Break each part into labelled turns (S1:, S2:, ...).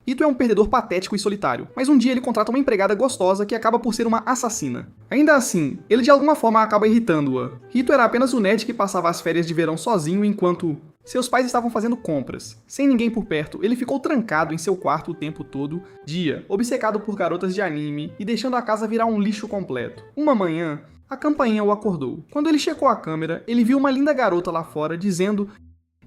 S1: Ito é um perdedor patético e solitário, mas um dia ele contrata uma empregada gostosa que acaba por ser uma assassina. Ainda assim, ele de alguma forma acaba irritando-a. Ito era apenas o nerd que passava as férias de verão sozinho enquanto seus pais estavam fazendo compras. Sem ninguém por perto, ele ficou trancado em seu quarto o tempo todo, dia, obcecado por garotas de anime e deixando a casa virar um lixo completo. Uma manhã, a campainha o acordou. Quando ele checou a câmera, ele viu uma linda garota lá fora dizendo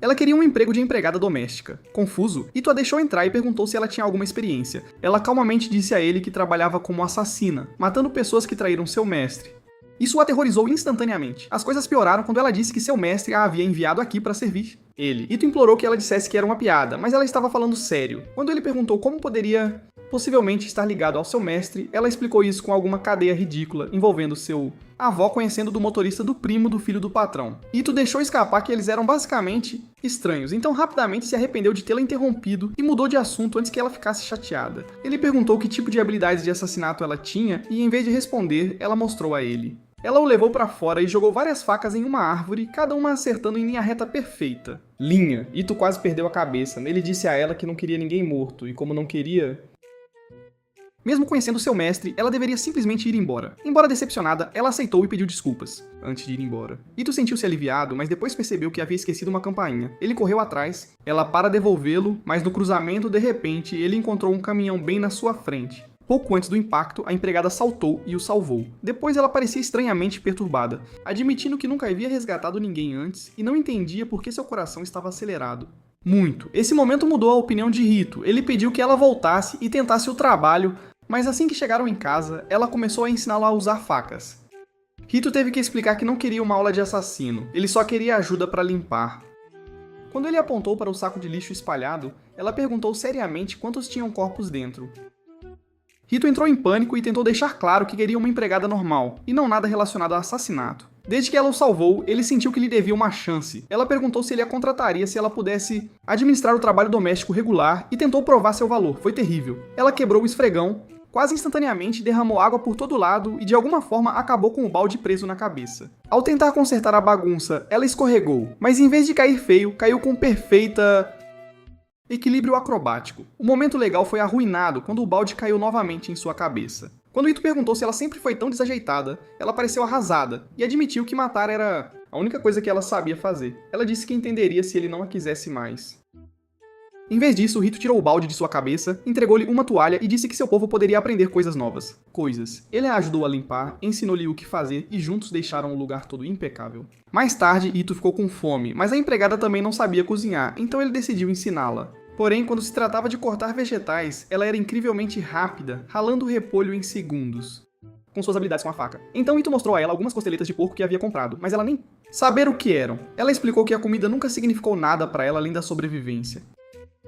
S1: ela queria um emprego de empregada doméstica. Confuso, Ito a deixou entrar e perguntou se ela tinha alguma experiência. Ela calmamente disse a ele que trabalhava como assassina, matando pessoas que traíram seu mestre. Isso o aterrorizou instantaneamente. As coisas pioraram quando ela disse que seu mestre a havia enviado aqui para servir ele. Ito implorou que ela dissesse que era uma piada, mas ela estava falando sério. Quando ele perguntou como poderia possivelmente estar ligado ao seu mestre, ela explicou isso com alguma cadeia ridícula envolvendo seu avó conhecendo do motorista do primo do filho do patrão. Ito deixou escapar que eles eram basicamente estranhos, então rapidamente se arrependeu de tê-la interrompido e mudou de assunto antes que ela ficasse chateada. Ele perguntou que tipo de habilidades de assassinato ela tinha e em vez de responder, ela mostrou a ele. Ela o levou pra fora e jogou várias facas em uma árvore, cada uma acertando em linha reta perfeita. Linha. Ito quase perdeu a cabeça. Ele disse a ela que não queria ninguém morto, e como não queria... Mesmo conhecendo seu mestre, ela deveria simplesmente ir embora. Embora decepcionada, ela aceitou e pediu desculpas, antes de ir embora. Ito sentiu-se aliviado, mas depois percebeu que havia esquecido uma campainha. Ele correu atrás, ela para devolvê-lo, mas no cruzamento, de repente, ele encontrou um caminhão bem na sua frente. Pouco antes do impacto, a empregada saltou e o salvou. Depois ela parecia estranhamente perturbada, admitindo que nunca havia resgatado ninguém antes e não entendia por que seu coração estava acelerado. Muito. Esse momento mudou a opinião de Rito. Ele pediu que ela voltasse e tentasse o trabalho, mas assim que chegaram em casa, ela começou a ensiná-lo a usar facas. Rito teve que explicar que não queria uma aula de assassino, ele só queria ajuda para limpar. Quando ele apontou para o saco de lixo espalhado, ela perguntou seriamente quantos tinham corpos dentro. Rito entrou em pânico e tentou deixar claro que queria uma empregada normal, e não nada relacionado a assassinato. Desde que ela o salvou, ele sentiu que lhe devia uma chance. Ela perguntou se ele a contrataria se ela pudesse administrar o trabalho doméstico regular e tentou provar seu valor. Foi terrível. Ela quebrou o esfregão, quase instantaneamente derramou água por todo lado e de alguma forma acabou com o balde preso na cabeça. Ao tentar consertar a bagunça, ela escorregou, mas em vez de cair feio, caiu com perfeita equilíbrio acrobático. O momento legal foi arruinado quando o balde caiu novamente em sua cabeça. Quando Ito perguntou se ela sempre foi tão desajeitada, ela pareceu arrasada e admitiu que matar era a única coisa que ela sabia fazer. Ela disse que entenderia se ele não a quisesse mais. Em vez disso, Rito tirou o balde de sua cabeça, entregou-lhe uma toalha e disse que seu povo poderia aprender coisas novas. Ele a ajudou a limpar, ensinou-lhe o que fazer e juntos deixaram o lugar todo impecável. Mais tarde, Ito ficou com fome, mas a empregada também não sabia cozinhar, então ele decidiu ensiná-la. Porém, quando se tratava de cortar vegetais, ela era incrivelmente rápida, ralando o repolho em segundos, com suas habilidades com a faca. Então Ito mostrou a ela algumas costeletas de porco que havia comprado, mas ela nem saber o que eram. Ela explicou que a comida nunca significou nada para ela além da sobrevivência.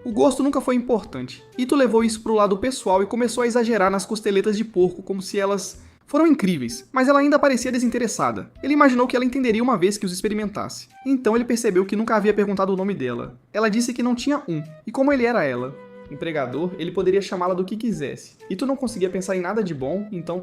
S1: O gosto nunca foi importante. Ito levou isso pro lado pessoal e começou a exagerar nas costeletas de porco como se elas foram incríveis, mas ela ainda parecia desinteressada. Ele imaginou que ela entenderia uma vez que os experimentasse. Então ele percebeu que nunca havia perguntado o nome dela. Ela disse que não tinha um, e como ele era ela, empregador, ele poderia chamá-la do que quisesse. Ito não conseguia pensar em nada de bom, então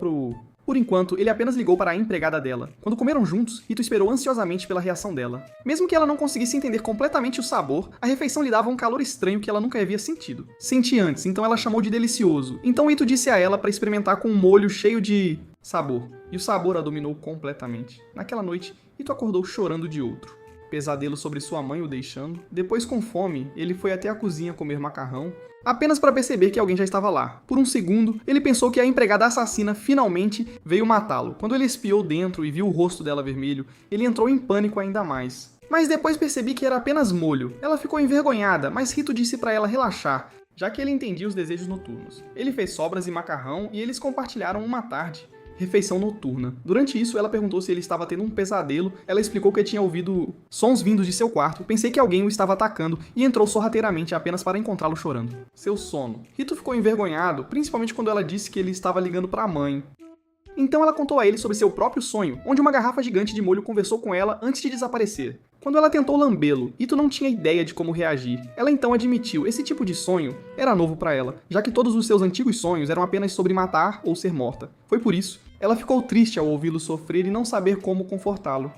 S1: Por enquanto, ele apenas ligou para a empregada dela. Quando comeram juntos, Ito esperou ansiosamente pela reação dela. Mesmo que ela não conseguisse entender completamente o sabor, a refeição lhe dava um calor estranho que ela nunca havia sentido. Senti antes, então ela chamou de delicioso. Então Ito disse a ela para experimentar com um molho cheio de sabor. E o sabor a dominou completamente. Naquela noite, Ito acordou chorando de outro. Pesadelo sobre sua mãe o deixando. Depois, com fome, ele foi até a cozinha comer macarrão, apenas para perceber que alguém já estava lá. Por um segundo, ele pensou que a empregada assassina finalmente veio matá-lo. Quando ele espiou dentro e viu o rosto dela vermelho, ele entrou em pânico ainda mais. Mas depois percebi que era apenas molho. Ela ficou envergonhada, mas Rito disse para ela relaxar, já que ele entendia os desejos noturnos. Ele fez sobras e macarrão e eles compartilharam uma tarde. Refeição noturna. Durante isso, ela perguntou se ele estava tendo um pesadelo. Ela explicou que tinha ouvido sons vindos de seu quarto. Pensei que alguém o estava atacando e entrou sorrateiramente apenas para encontrá-lo chorando. Seu sono. Rito ficou envergonhado, principalmente quando ela disse que ele estava ligando para a mãe. Então ela contou a ele sobre seu próprio sonho, onde uma garrafa gigante de molho conversou com ela antes de desaparecer. Quando ela tentou lambê-lo, Ito não tinha ideia de como reagir. Ela então admitiu, esse tipo de sonho era novo para ela, já que todos os seus antigos sonhos eram apenas sobre matar ou ser morta. Foi por isso, ela ficou triste ao ouvi-lo sofrer e não saber como confortá-lo.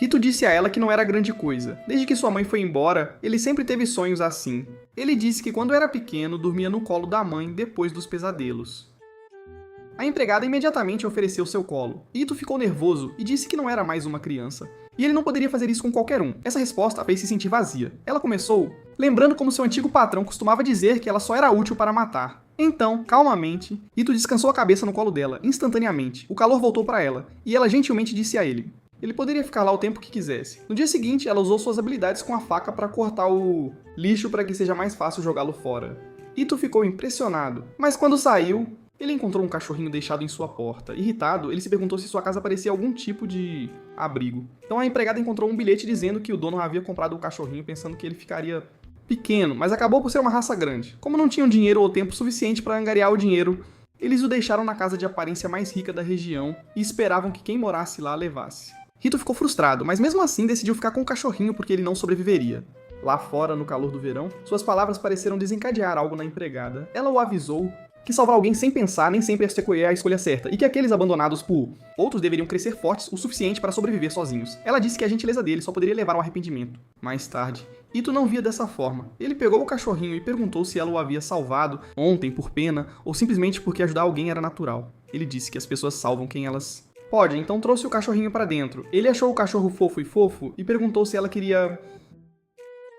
S1: Hito disse a ela que não era grande coisa. Desde que sua mãe foi embora, ele sempre teve sonhos assim. Ele disse que quando era pequeno, dormia no colo da mãe depois dos pesadelos. A empregada imediatamente ofereceu seu colo. Hito ficou nervoso e disse que não era mais uma criança. E ele não poderia fazer isso com qualquer um. Essa resposta a fez se sentir vazia. Ela começou lembrando como seu antigo patrão costumava dizer que ela só era útil para matar. Então, calmamente, Hito descansou a cabeça no colo dela, instantaneamente. O calor voltou para ela, e ela gentilmente disse a ele. Ele poderia ficar lá o tempo que quisesse. No dia seguinte, ela usou suas habilidades com a faca para cortar o lixo para que seja mais fácil jogá-lo fora. Hito ficou impressionado, mas quando saiu, ele encontrou um cachorrinho deixado em sua porta. Irritado, ele se perguntou se sua casa parecia algum tipo de abrigo. Então a empregada encontrou um bilhete dizendo que o dono havia comprado o cachorrinho pensando que ele ficaria pequeno, mas acabou por ser uma raça grande. Como não tinham dinheiro ou tempo suficiente para angariar o dinheiro, eles o deixaram na casa de aparência mais rica da região e esperavam que quem morasse lá levasse. Hito ficou frustrado, mas mesmo assim decidiu ficar com o cachorrinho porque ele não sobreviveria. Lá fora, no calor do verão, suas palavras pareceram desencadear algo na empregada. Ela o avisou que salvar alguém sem pensar nem sempre é a escolha certa, e que aqueles abandonados por outros deveriam crescer fortes o suficiente para sobreviver sozinhos. Ela disse que a gentileza dele só poderia levar ao arrependimento. Mais tarde, Hito não via dessa forma. Ele pegou o cachorrinho e perguntou se ela o havia salvado ontem por pena ou simplesmente porque ajudar alguém era natural. Ele disse que as pessoas salvam quem elas podem, então trouxe o cachorrinho para dentro. Ele achou o cachorro fofo e perguntou se ela queria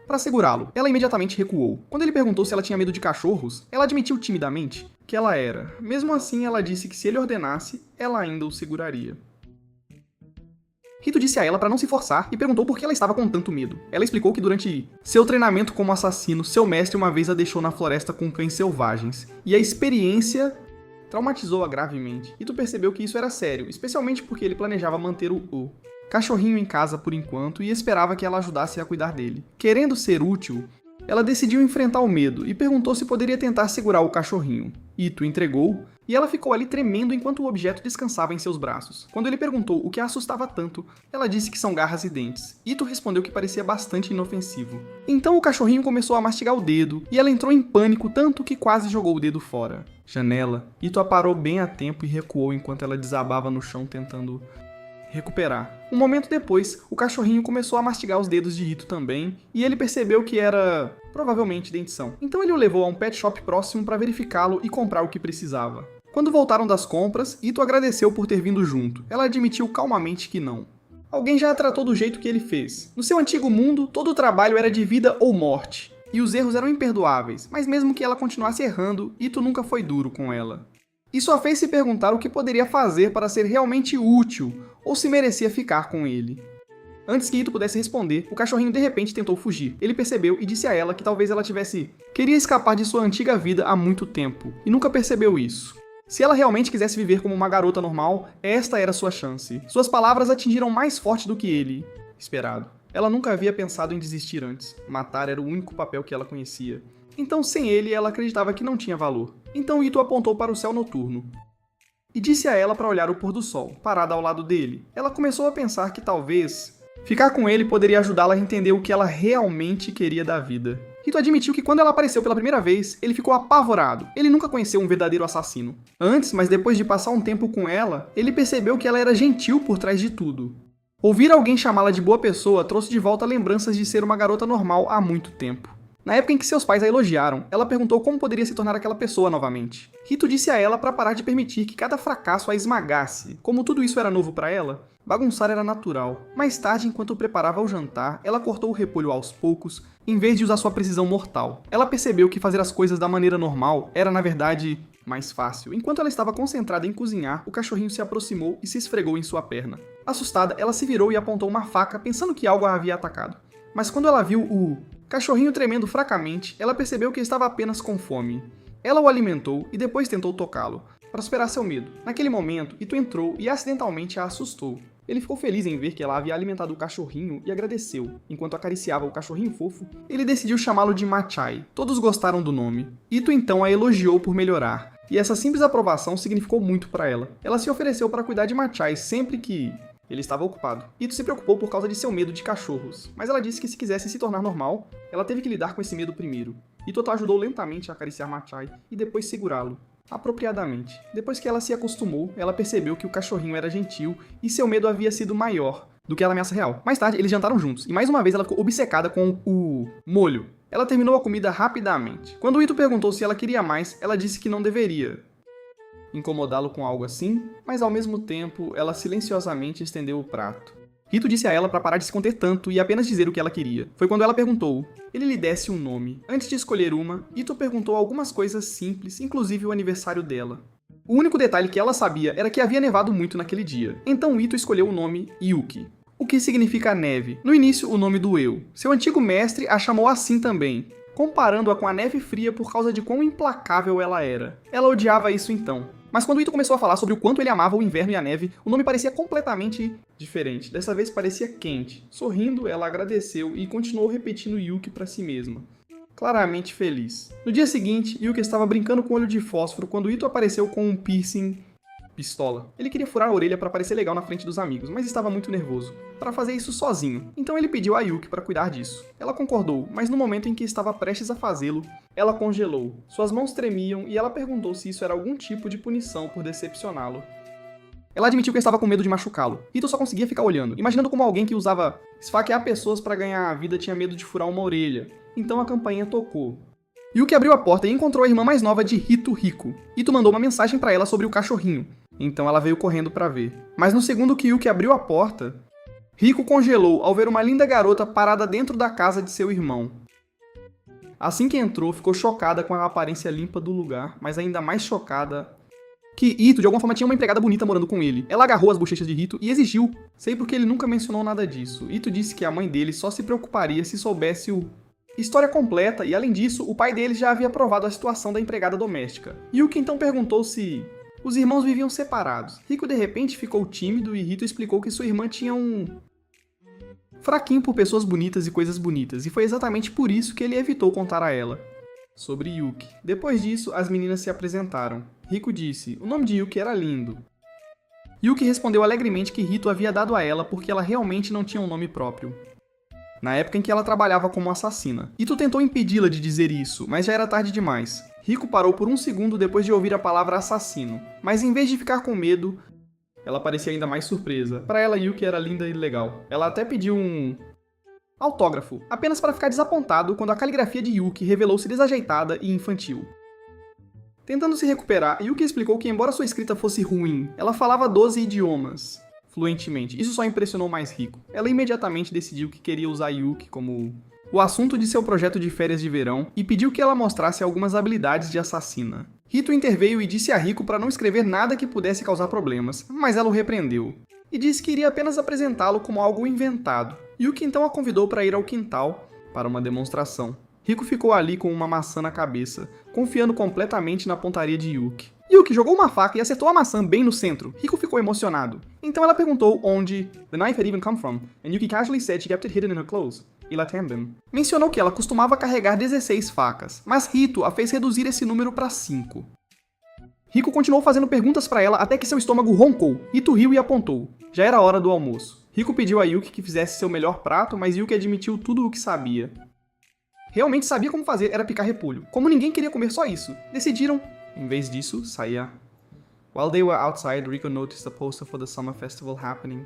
S1: para segurá-lo. Ela imediatamente recuou. Quando ele perguntou se ela tinha medo de cachorros, ela admitiu timidamente que ela era. Mesmo assim, ela disse que se ele ordenasse, ela ainda o seguraria. Hito disse a ela para não se forçar e perguntou por que ela estava com tanto medo. Ela explicou que durante seu treinamento como assassino, seu mestre uma vez a deixou na floresta com cães selvagens, e a experiência traumatizou-a gravemente. Hito percebeu que isso era sério, especialmente porque ele planejava manter o cachorrinho em casa por enquanto e esperava que ela ajudasse a cuidar dele. Querendo ser útil, ela decidiu enfrentar o medo e perguntou se poderia tentar segurar o cachorrinho. Hito entregou e ela ficou ali tremendo enquanto o objeto descansava em seus braços. Quando ele perguntou o que a assustava tanto, ela disse que são garras e dentes. Hito respondeu que parecia bastante inofensivo. Então o cachorrinho começou a mastigar o dedo e ela entrou em pânico tanto que quase jogou o dedo fora. Janela. Hito a parou bem a tempo e recuou enquanto ela desabava no chão tentando recuperar. Um momento depois, o cachorrinho começou a mastigar os dedos de Hito também, e ele percebeu que era provavelmente dentição. Então ele o levou a um pet shop próximo para verificá-lo e comprar o que precisava. Quando voltaram das compras, Hito agradeceu por ter vindo junto. Ela admitiu calmamente que não. Alguém já a tratou do jeito que ele fez. No seu antigo mundo, todo o trabalho era de vida ou morte, e os erros eram imperdoáveis, mas mesmo que ela continuasse errando, Hito nunca foi duro com ela. Isso a fez se perguntar o que poderia fazer para ser realmente útil, ou se merecia ficar com ele. Antes que Hito pudesse responder, o cachorrinho de repente tentou fugir. Ele percebeu e disse a ela que talvez ela queria escapar de sua antiga vida há muito tempo, e nunca percebeu isso. Se ela realmente quisesse viver como uma garota normal, esta era sua chance. Suas palavras atingiram mais forte do que ele esperado. Ela nunca havia pensado em desistir antes. Matar era o único papel que ela conhecia. Então, sem ele, ela acreditava que não tinha valor. Então Hito apontou para o céu noturno e disse a ela para olhar o pôr do sol, parada ao lado dele. Ela começou a pensar que talvez ficar com ele poderia ajudá-la a entender o que ela realmente queria da vida. Hito admitiu que quando ela apareceu pela primeira vez, ele ficou apavorado. Ele nunca conheceu um verdadeiro assassino. Antes, mas depois de passar um tempo com ela, ele percebeu que ela era gentil por trás de tudo. Ouvir alguém chamá-la de boa pessoa trouxe de volta lembranças de ser uma garota normal há muito tempo. Na época em que seus pais a elogiaram, ela perguntou como poderia se tornar aquela pessoa novamente. Hito disse a ela para parar de permitir que cada fracasso a esmagasse. Como tudo isso era novo para ela, bagunçar era natural. Mais tarde, enquanto preparava o jantar, ela cortou o repolho aos poucos, em vez de usar sua precisão mortal. Ela percebeu que fazer as coisas da maneira normal era, na verdade, mais fácil. Enquanto ela estava concentrada em cozinhar, o cachorrinho se aproximou e se esfregou em sua perna. Assustada, ela se virou e apontou uma faca, pensando que algo a havia atacado. Mas quando ela viu o cachorrinho tremendo fracamente, ela percebeu que estava apenas com fome. Ela o alimentou e depois tentou tocá-lo, para superar seu medo. Naquele momento, Hito entrou e acidentalmente a assustou. Ele ficou feliz em ver que ela havia alimentado o cachorrinho e agradeceu. Enquanto acariciava o cachorrinho fofo, ele decidiu chamá-lo de Machai. Todos gostaram do nome. Hito então a elogiou por melhorar, e essa simples aprovação significou muito para ela. Ela se ofereceu para cuidar de Machai sempre que ele estava ocupado. Hito se preocupou por causa de seu medo de cachorros, mas ela disse que se quisesse se tornar normal, ela teve que lidar com esse medo primeiro. Hito ajudou lentamente a acariciar Machai e depois segurá-lo, apropriadamente. Depois que ela se acostumou, ela percebeu que o cachorrinho era gentil e seu medo havia sido maior, do que a ameaça real. Mais tarde, eles jantaram juntos, e mais uma vez ela ficou obcecada com o molho. Ela terminou a comida rapidamente. Quando Ito perguntou se ela queria mais, ela disse que não deveria incomodá-lo com algo assim, mas ao mesmo tempo, ela silenciosamente estendeu o prato. Ito disse a ela para parar de se conter tanto e apenas dizer o que ela queria. Foi quando ela perguntou, ele lhe desse um nome. Antes de escolher uma, Ito perguntou algumas coisas simples, inclusive o aniversário dela. O único detalhe que ela sabia era que havia nevado muito naquele dia. Então Ito escolheu o nome Yuki, o que significa neve. No início, o nome doeu. Seu antigo mestre a chamou assim também, comparando-a com a neve fria por causa de quão implacável ela era. Ela odiava isso então. Mas quando Ito começou a falar sobre o quanto ele amava o inverno e a neve, o nome parecia completamente diferente. Dessa vez parecia quente. Sorrindo, ela agradeceu e continuou repetindo Yuki para si mesma, claramente feliz. No dia seguinte, Yuki estava brincando com o olho de fósforo quando Ito apareceu com um piercing pistola. Ele queria furar a orelha para parecer legal na frente dos amigos, mas estava muito nervoso para fazer isso sozinho. Então ele pediu a Yuki para cuidar disso. Ela concordou, mas no momento em que estava prestes a fazê-lo, ela congelou. Suas mãos tremiam e ela perguntou se isso era algum tipo de punição por decepcioná-lo. Ela admitiu que estava com medo de machucá-lo. Ito só conseguia ficar olhando, imaginando como alguém que usava esfaquear pessoas para ganhar a vida tinha medo de furar uma orelha. Então a campainha tocou. Yuki abriu a porta e encontrou a irmã mais nova de Hito, Riko. Ito mandou uma mensagem para ela sobre o cachorrinho. Então ela veio correndo para ver. Mas no segundo que Yuki abriu a porta, Riko congelou ao ver uma linda garota parada dentro da casa de seu irmão. Assim que entrou, ficou chocada com a aparência limpa do lugar, mas ainda mais chocada que Ito de alguma forma tinha uma empregada bonita morando com ele. Ela agarrou as bochechas de Ito e exigiu. Sei porque ele nunca mencionou nada disso. Ito disse que a mãe dele só se preocuparia se soubesse o história completa e, além disso, o pai dele já havia aprovado a situação da empregada doméstica. Yuki então perguntou se os irmãos viviam separados. Riko de repente ficou tímido e Rito explicou que sua irmã tinha um fraquinho por pessoas bonitas e coisas bonitas, e foi exatamente por isso que ele evitou contar a ela sobre Yuki. Depois disso, as meninas se apresentaram. Riko disse, o nome de Yuki era lindo. Yuki respondeu alegremente que Rito havia dado a ela porque ela realmente não tinha um nome próprio, na época em que ela trabalhava como assassina. Ito tentou impedi-la de dizer isso, mas já era tarde demais. Riko parou por um segundo depois de ouvir a palavra assassino, mas em vez de ficar com medo, ela parecia ainda mais surpresa. Para ela, Yuki era linda e legal. Ela até pediu um autógrafo, apenas para ficar desapontado quando a caligrafia de Yuki revelou-se desajeitada e infantil. Tentando se recuperar, Yuki explicou que, embora sua escrita fosse ruim, ela falava 12 idiomas fluentemente. Isso só impressionou mais Riko. Ela imediatamente decidiu que queria usar Yuki como o assunto de seu projeto de férias de verão e pediu que ela mostrasse algumas habilidades de assassina. Rito interveio e disse a Riko para não escrever nada que pudesse causar problemas, mas ela o repreendeu e disse que iria apenas apresentá-lo como algo inventado. Yuki então a convidou para ir ao quintal para uma demonstração. Riko ficou ali com uma maçã na cabeça, confiando completamente na pontaria de Yuki. Yuki jogou uma faca e acertou a maçã bem no centro. Riko ficou emocionado. Então ela perguntou onde the knife had even come from, and Yuki casually said she kept it hidden in her clothes. Mencionou que ela costumava carregar 16 facas, mas Rito a fez reduzir esse número para 5. Riko continuou fazendo perguntas para ela até que seu estômago roncou. Rito riu e apontou. Já era hora do almoço. Riko pediu a Yuki que fizesse seu melhor prato, mas Yuki admitiu tudo o que sabia. Realmente sabia como fazer, era picar repolho. Como ninguém queria comer só isso, decidiram, em vez disso, sair. While they were outside, Riko noticed a poster for the summer festival happening.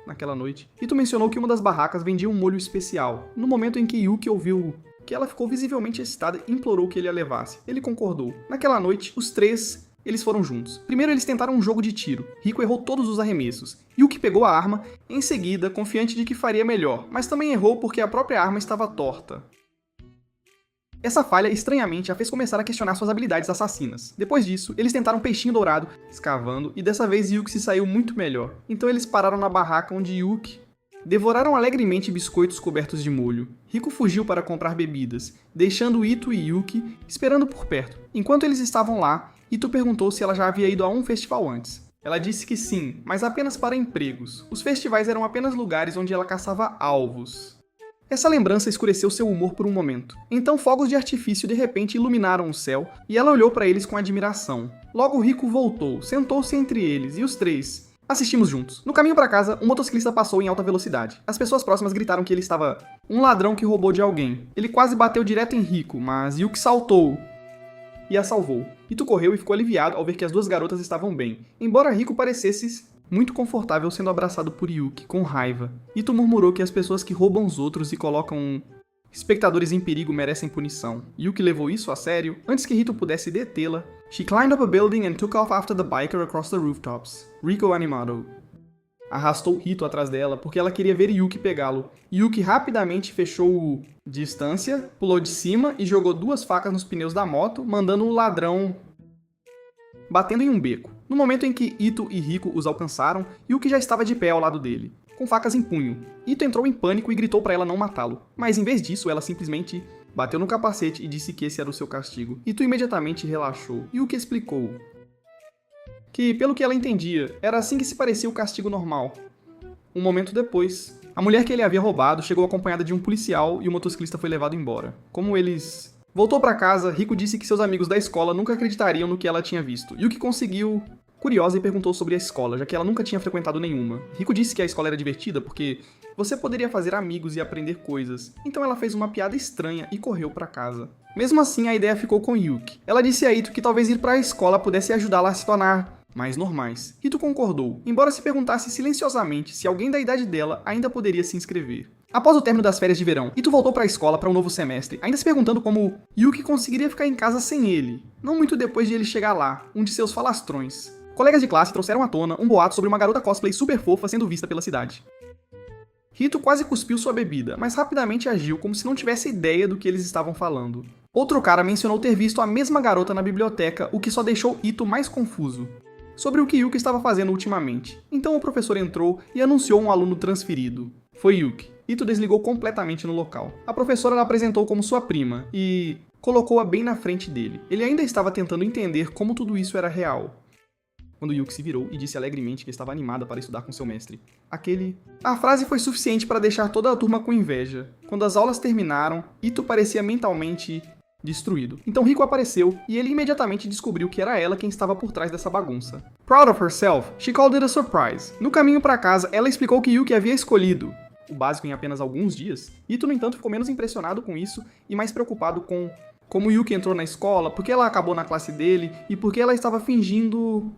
S1: Naquela noite, Rito mencionou que uma das barracas vendia um molho especial. No momento em que Yuki ouviu que ela ficou visivelmente excitada e implorou que ele a levasse. Ele concordou. Naquela noite, os três, eles foram juntos. Primeiro eles tentaram um jogo de tiro. Riko errou todos os arremessos. Yuki pegou a arma, em seguida, confiante de que faria melhor, mas também errou porque a própria arma estava torta. Essa falha, estranhamente, a fez começar a questionar suas habilidades assassinas. Depois disso, eles tentaram peixinho dourado, escavando, e dessa vez Yuki se saiu muito melhor. Então eles pararam na barraca onde Yuki devoraram alegremente biscoitos cobertos de molho. Riko fugiu para comprar bebidas, deixando Ito e Yuki esperando por perto. Enquanto eles estavam lá, Ito perguntou se ela já havia ido a um festival antes. Ela disse que sim, mas apenas para empregos. Os festivais eram apenas lugares onde ela caçava alvos. Essa lembrança escureceu seu humor por um momento. Então fogos de artifício de repente iluminaram o céu e ela olhou para eles com admiração. Logo Riko voltou, sentou-se entre eles e os três assistimos juntos. No caminho para casa, um motociclista passou em alta velocidade. As pessoas próximas gritaram que ele estava um ladrão que roubou de alguém. Ele quase bateu direto em Riko, mas Yuki saltou e a salvou. Ito correu e ficou aliviado ao ver que as duas garotas estavam bem, embora Riko parecesse muito confortável sendo abraçado por Yuki, com raiva. Ito murmurou que as pessoas que roubam os outros e colocam espectadores em perigo merecem punição. Yuki levou isso a sério. Antes que Rito pudesse detê-la, she climbed up a building and took off after the biker across the rooftops. Rico animado. Arrastou Rito atrás dela porque ela queria ver Yuki pegá-lo. Yuki rapidamente fechou distância, pulou de cima e jogou 2 facas nos pneus da moto, mandando o ladrão batendo em um beco. No momento em que Ito e Rico os alcançaram, Yuki já estava de pé ao lado dele, com facas em punho. Ito entrou em pânico e gritou para ela não matá-lo, mas em vez disso ela simplesmente bateu no capacete e disse que esse era o seu castigo. Ito imediatamente relaxou. Yuki explicou que, pelo que ela entendia, era assim que se parecia o castigo normal. Um momento depois, a mulher que ele havia roubado chegou acompanhada de um policial e o motociclista foi levado embora. Como eles voltou para casa, Rico disse que seus amigos da escola nunca acreditariam no que ela tinha visto. Yuki conseguiu curiosa e perguntou sobre a escola, já que ela nunca tinha frequentado nenhuma. Rico disse que a escola era divertida porque você poderia fazer amigos e aprender coisas. Então ela fez uma piada estranha e correu para casa. Mesmo assim, a ideia ficou com Yuki. Ela disse a Ito que talvez ir para a escola pudesse ajudá-la a se tornar mais normais. Ito concordou, embora se perguntasse silenciosamente se alguém da idade dela ainda poderia se inscrever. Após o término das férias de verão, Ito voltou para a escola para um novo semestre, ainda se perguntando como Yuki conseguiria ficar em casa sem ele. Não muito depois de ele chegar lá, um de seus falastrões. Colegas de classe trouxeram à tona um boato sobre uma garota cosplay super fofa sendo vista pela cidade. Rito quase cuspiu sua bebida, mas rapidamente agiu como se não tivesse ideia do que eles estavam falando. Outro cara mencionou ter visto a mesma garota na biblioteca, o que só deixou Ito mais confuso sobre o que Yuki estava fazendo ultimamente. Então o professor entrou e anunciou um aluno transferido. Foi Yuki. Ito desligou completamente no local. A professora a apresentou como sua prima e colocou-a bem na frente dele. Ele ainda estava tentando entender como tudo isso era real, quando Yuki se virou e disse alegremente que estava animada para estudar com seu mestre. A frase foi suficiente para deixar toda a turma com inveja. Quando as aulas terminaram, Ito parecia mentalmente destruído. Então Rico apareceu e ele imediatamente descobriu que era ela quem estava por trás dessa bagunça. Proud of herself, she called it a surprise. No caminho para casa, ela explicou que Yuki havia escolhido o básico em apenas alguns dias. Ito, no entanto, ficou menos impressionado com isso e mais preocupado com como Yuki entrou na escola, porque ela acabou na classe dele e porque ela estava fingindo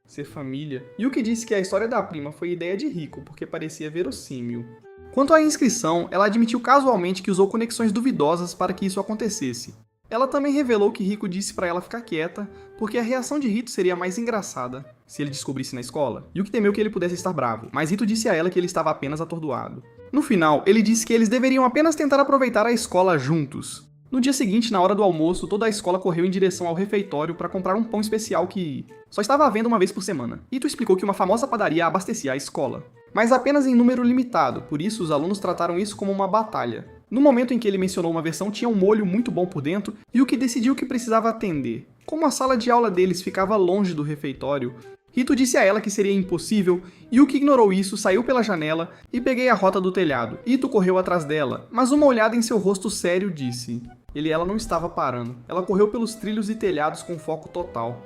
S1: ser família. Yuki disse que a história da prima foi ideia de Rico, porque parecia verossímil. Quanto à inscrição, ela admitiu casualmente que usou conexões duvidosas para que isso acontecesse. Ela também revelou que Rico disse para ela ficar quieta, porque a reação de Rito seria mais engraçada se ele descobrisse na escola. Yuki temeu que ele pudesse estar bravo, mas Rito disse a ela que ele estava apenas atordoado. No final, ele disse que eles deveriam apenas tentar aproveitar a escola juntos. No dia seguinte, na hora do almoço, toda a escola correu em direção ao refeitório para comprar um pão especial que só estava à venda uma vez por semana. Ito explicou que uma famosa padaria abastecia a escola, mas apenas em número limitado, por isso os alunos trataram isso como uma batalha. No momento em que ele mencionou uma versão tinha um molho muito bom por dentro, Yuki decidiu que precisava atender. Como a sala de aula deles ficava longe do refeitório, Rito disse a ela que seria impossível, Yuki ignorou isso, saiu pela janela e peguei a rota do telhado. Ito correu atrás dela, mas uma olhada em seu rosto sério disse: ela não estava parando. Ela correu pelos trilhos e telhados com foco total,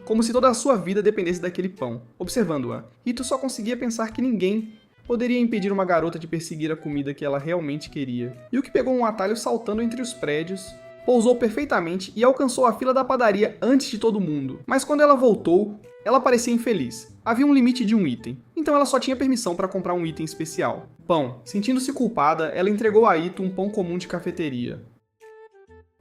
S1: como se toda a sua vida dependesse daquele pão. Observando-a, Ito só conseguia pensar que ninguém poderia impedir uma garota de perseguir a comida que ela realmente queria. Yuki pegou um atalho saltando entre os prédios, pousou perfeitamente e alcançou a fila da padaria antes de todo mundo. Mas quando ela voltou, ela parecia infeliz. Havia um limite de um item, então ela só tinha permissão para comprar um item especial. Pão. Sentindo-se culpada, ela entregou a Ito um pão comum de cafeteria.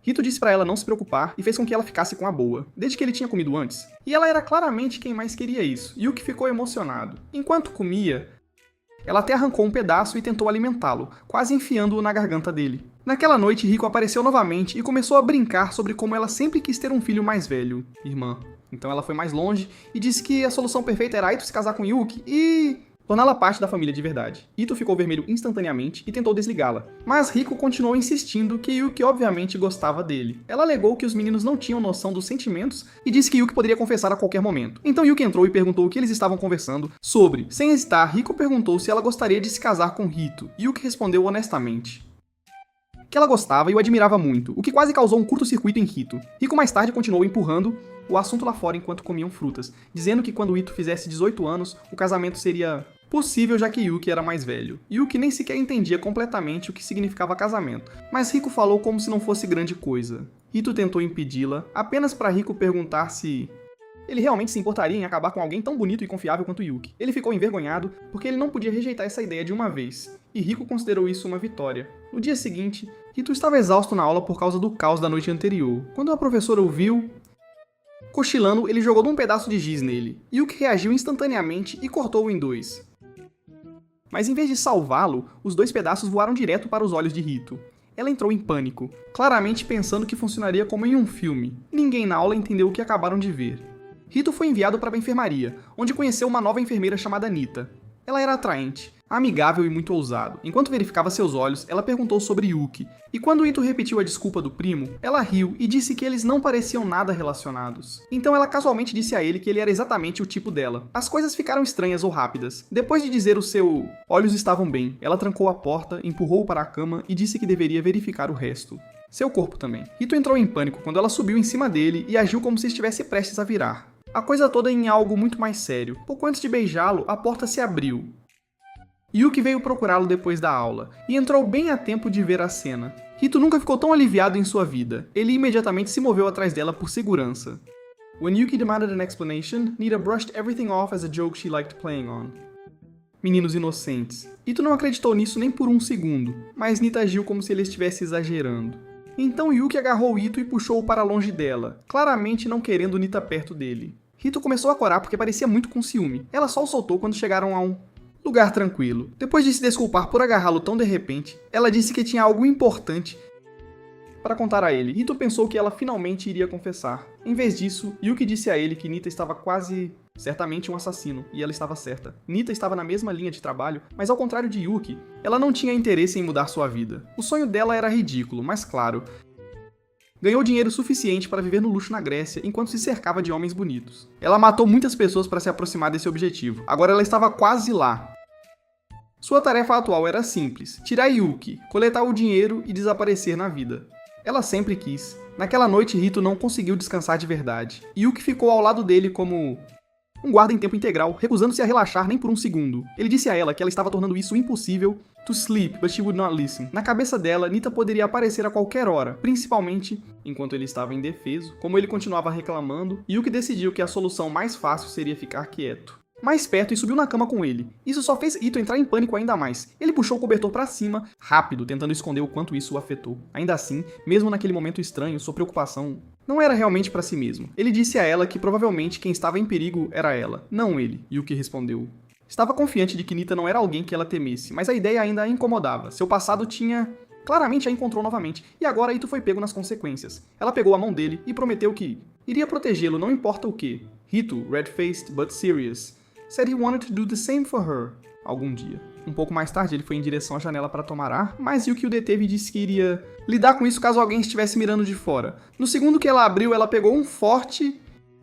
S1: Rito disse para ela não se preocupar e fez com que ela ficasse com a boa, desde que ele tinha comido antes. E ela era claramente quem mais queria isso, e o que ficou emocionado. Enquanto comia, ela até arrancou um pedaço e tentou alimentá-lo, quase enfiando-o na garganta dele. Naquela noite, Rico apareceu novamente e começou a brincar sobre como ela sempre quis ter um filho mais velho, irmã. Então ela foi mais longe e disse que a solução perfeita era Ito se casar com Yuki e torná-la parte da família de verdade. Ito ficou vermelho instantaneamente e tentou desligá-la, mas Rico continuou insistindo que Yuki obviamente gostava dele. Ela alegou que os meninos não tinham noção dos sentimentos e disse que Yuki poderia confessar a qualquer momento. Então Yuki entrou e perguntou o que eles estavam conversando sobre. Sem hesitar, Rico perguntou se ela gostaria de se casar com Rito. Yuki respondeu honestamente que ela gostava e o admirava muito, o que quase causou um curto-circuito em Rito. Rico mais tarde continuou empurrando o assunto lá fora enquanto comiam frutas, dizendo que quando Ito fizesse 18 anos, o casamento seria possível já que Yuki era mais velho. Yuki nem sequer entendia completamente o que significava casamento, mas Rico falou como se não fosse grande coisa. Ito tentou impedi-la, apenas para Rico perguntar se Ele realmente se importaria em acabar com alguém tão bonito e confiável quanto Yuki. Ele ficou envergonhado porque ele não podia rejeitar essa ideia de uma vez, e Riko considerou isso uma vitória. No dia seguinte, Hito estava exausto na aula por causa do caos da noite anterior. Quando a professora o viu cochilando, ele jogou um pedaço de giz nele. Yuki reagiu instantaneamente e cortou-o em dois. Mas em vez de salvá-lo, os 2 pedaços voaram direto para os olhos de Hito. Ela entrou em pânico, claramente pensando que funcionaria como em um filme. Ninguém na aula entendeu o que acabaram de ver. Hito foi enviado para a enfermaria, onde conheceu uma nova enfermeira chamada Nita. Ela era atraente, amigável e muito ousado. Enquanto verificava seus olhos, ela perguntou sobre Yuki, e quando Hito repetiu a desculpa do primo, ela riu e disse que eles não pareciam nada relacionados. Então ela casualmente disse a ele que ele era exatamente o tipo dela. As coisas ficaram estranhas ou rápidas. Depois de dizer o seu "olhos estavam bem", ela trancou a porta, empurrou-o para a cama e disse que deveria verificar o resto. Seu corpo também. Hito entrou em pânico quando ela subiu em cima dele e agiu como se estivesse prestes a virar. A coisa toda em algo muito mais sério. Pouco antes de beijá-lo, a porta se abriu. Yuki veio procurá-lo depois da aula, e entrou bem a tempo de ver a cena. Hito nunca ficou tão aliviado em sua vida. Ele imediatamente se moveu atrás dela por segurança. When Yuki demanded an explanation, Nita brushed everything off as a joke she liked playing on. Meninos inocentes. Hito não acreditou nisso nem por um segundo, mas Nita agiu como se ele estivesse exagerando. Então Yuki agarrou Hito e puxou-o para longe dela, claramente não querendo Nita perto dele. Hito começou a corar porque parecia muito com ciúme. Ela só o soltou quando chegaram a um lugar tranquilo. Depois de se desculpar por agarrá-lo tão de repente, ela disse que tinha algo importante para contar a ele. Hito pensou que ela finalmente iria confessar. Em vez disso, Yuki disse a ele que Nita estava quase certamente um assassino, e ela estava certa. Nita estava na mesma linha de trabalho, mas ao contrário de Yuki, ela não tinha interesse em mudar sua vida. O sonho dela era ridículo, mas claro, ganhou dinheiro suficiente para viver no luxo na Grécia enquanto se cercava de homens bonitos. Ela matou muitas pessoas para se aproximar desse objetivo. Agora ela estava quase lá. Sua tarefa atual era simples: tirar Yuki, coletar o dinheiro e desaparecer na vida. Ela sempre quis. Naquela noite, Hito não conseguiu descansar de verdade. Yuki ficou ao lado dele como um guarda em tempo integral, recusando-se a relaxar nem por um segundo. Ele disse a ela que ela estava tornando isso impossível. To sleep, but she would not listen. Na cabeça dela, Nita poderia aparecer a qualquer hora, principalmente enquanto ele estava indefeso. Como ele continuava reclamando, Yuki decidiu que a solução mais fácil seria ficar quieto. Mais perto e subiu na cama com ele. Isso só fez Hito entrar em pânico ainda mais. Ele puxou o cobertor pra cima, rápido, tentando esconder o quanto isso o afetou. Ainda assim, mesmo naquele momento estranho, sua preocupação não era realmente pra si mesmo. Ele disse a ela que provavelmente quem estava em perigo era ela, não ele. Yuki respondeu. Estava confiante de que Nita não era alguém que ela temesse, mas a ideia ainda a incomodava. Seu passado claramente a encontrou novamente, e agora Hito foi pego nas consequências. Ela pegou a mão dele e prometeu que iria protegê-lo, não importa o que. Hito, red-faced but serious, said he wanted to do the same for her, algum dia. Um pouco mais tarde, ele foi em direção à janela para tomar ar, mas Yuki o deteve e disse que iria lidar com isso caso alguém estivesse mirando de fora. No segundo que ela abriu, ela pegou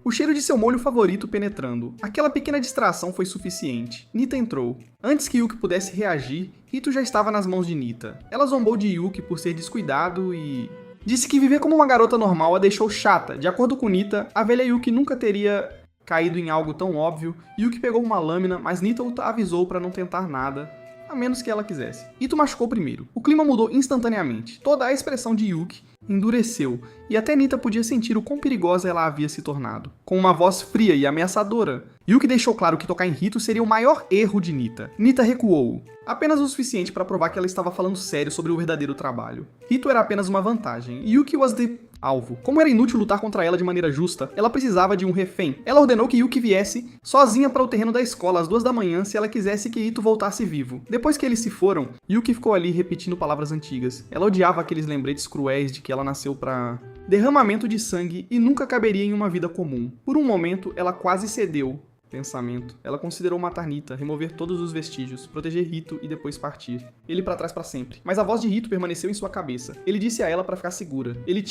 S1: o cheiro de seu molho favorito penetrando. Aquela pequena distração foi suficiente. Nita entrou. Antes que Yuki pudesse reagir, Hito já estava nas mãos de Nita. Ela zombou de Yuki por ser descuidado e disse que viver como uma garota normal a deixou chata. De acordo com Nita, a velha Yuki nunca teria caído em algo tão óbvio. Yuki pegou uma lâmina, mas Nita o avisou para não tentar nada, a menos que ela quisesse. Hito machucou primeiro. O clima mudou instantaneamente. Toda a expressão de Yuki endureceu, e até Nita podia sentir o quão perigosa ela havia se tornado. Com uma voz fria e ameaçadora, Yuki deixou claro que tocar em Hito seria o maior erro de Nita. Nita recuou, apenas o suficiente para provar que ela estava falando sério sobre o verdadeiro trabalho. Hito era apenas uma vantagem. Yuki was the alvo. Como era inútil lutar contra ela de maneira justa, ela precisava de um refém. Ela ordenou que Yuki viesse sozinha para o terreno da escola às 2 da manhã se ela quisesse que Hito voltasse vivo. Depois que eles se foram, Yuki ficou ali repetindo palavras antigas. Ela odiava aqueles lembretes cruéis de que ela nasceu para derramamento de sangue e nunca caberia em uma vida comum. Por um momento, ela quase cedeu. Pensamento. Ela considerou matar Nita, remover todos os vestígios, proteger Hito e depois partir. Ele pra trás pra sempre. Mas a voz de Hito permaneceu em sua cabeça. Ele disse a ela pra ficar segura. Ele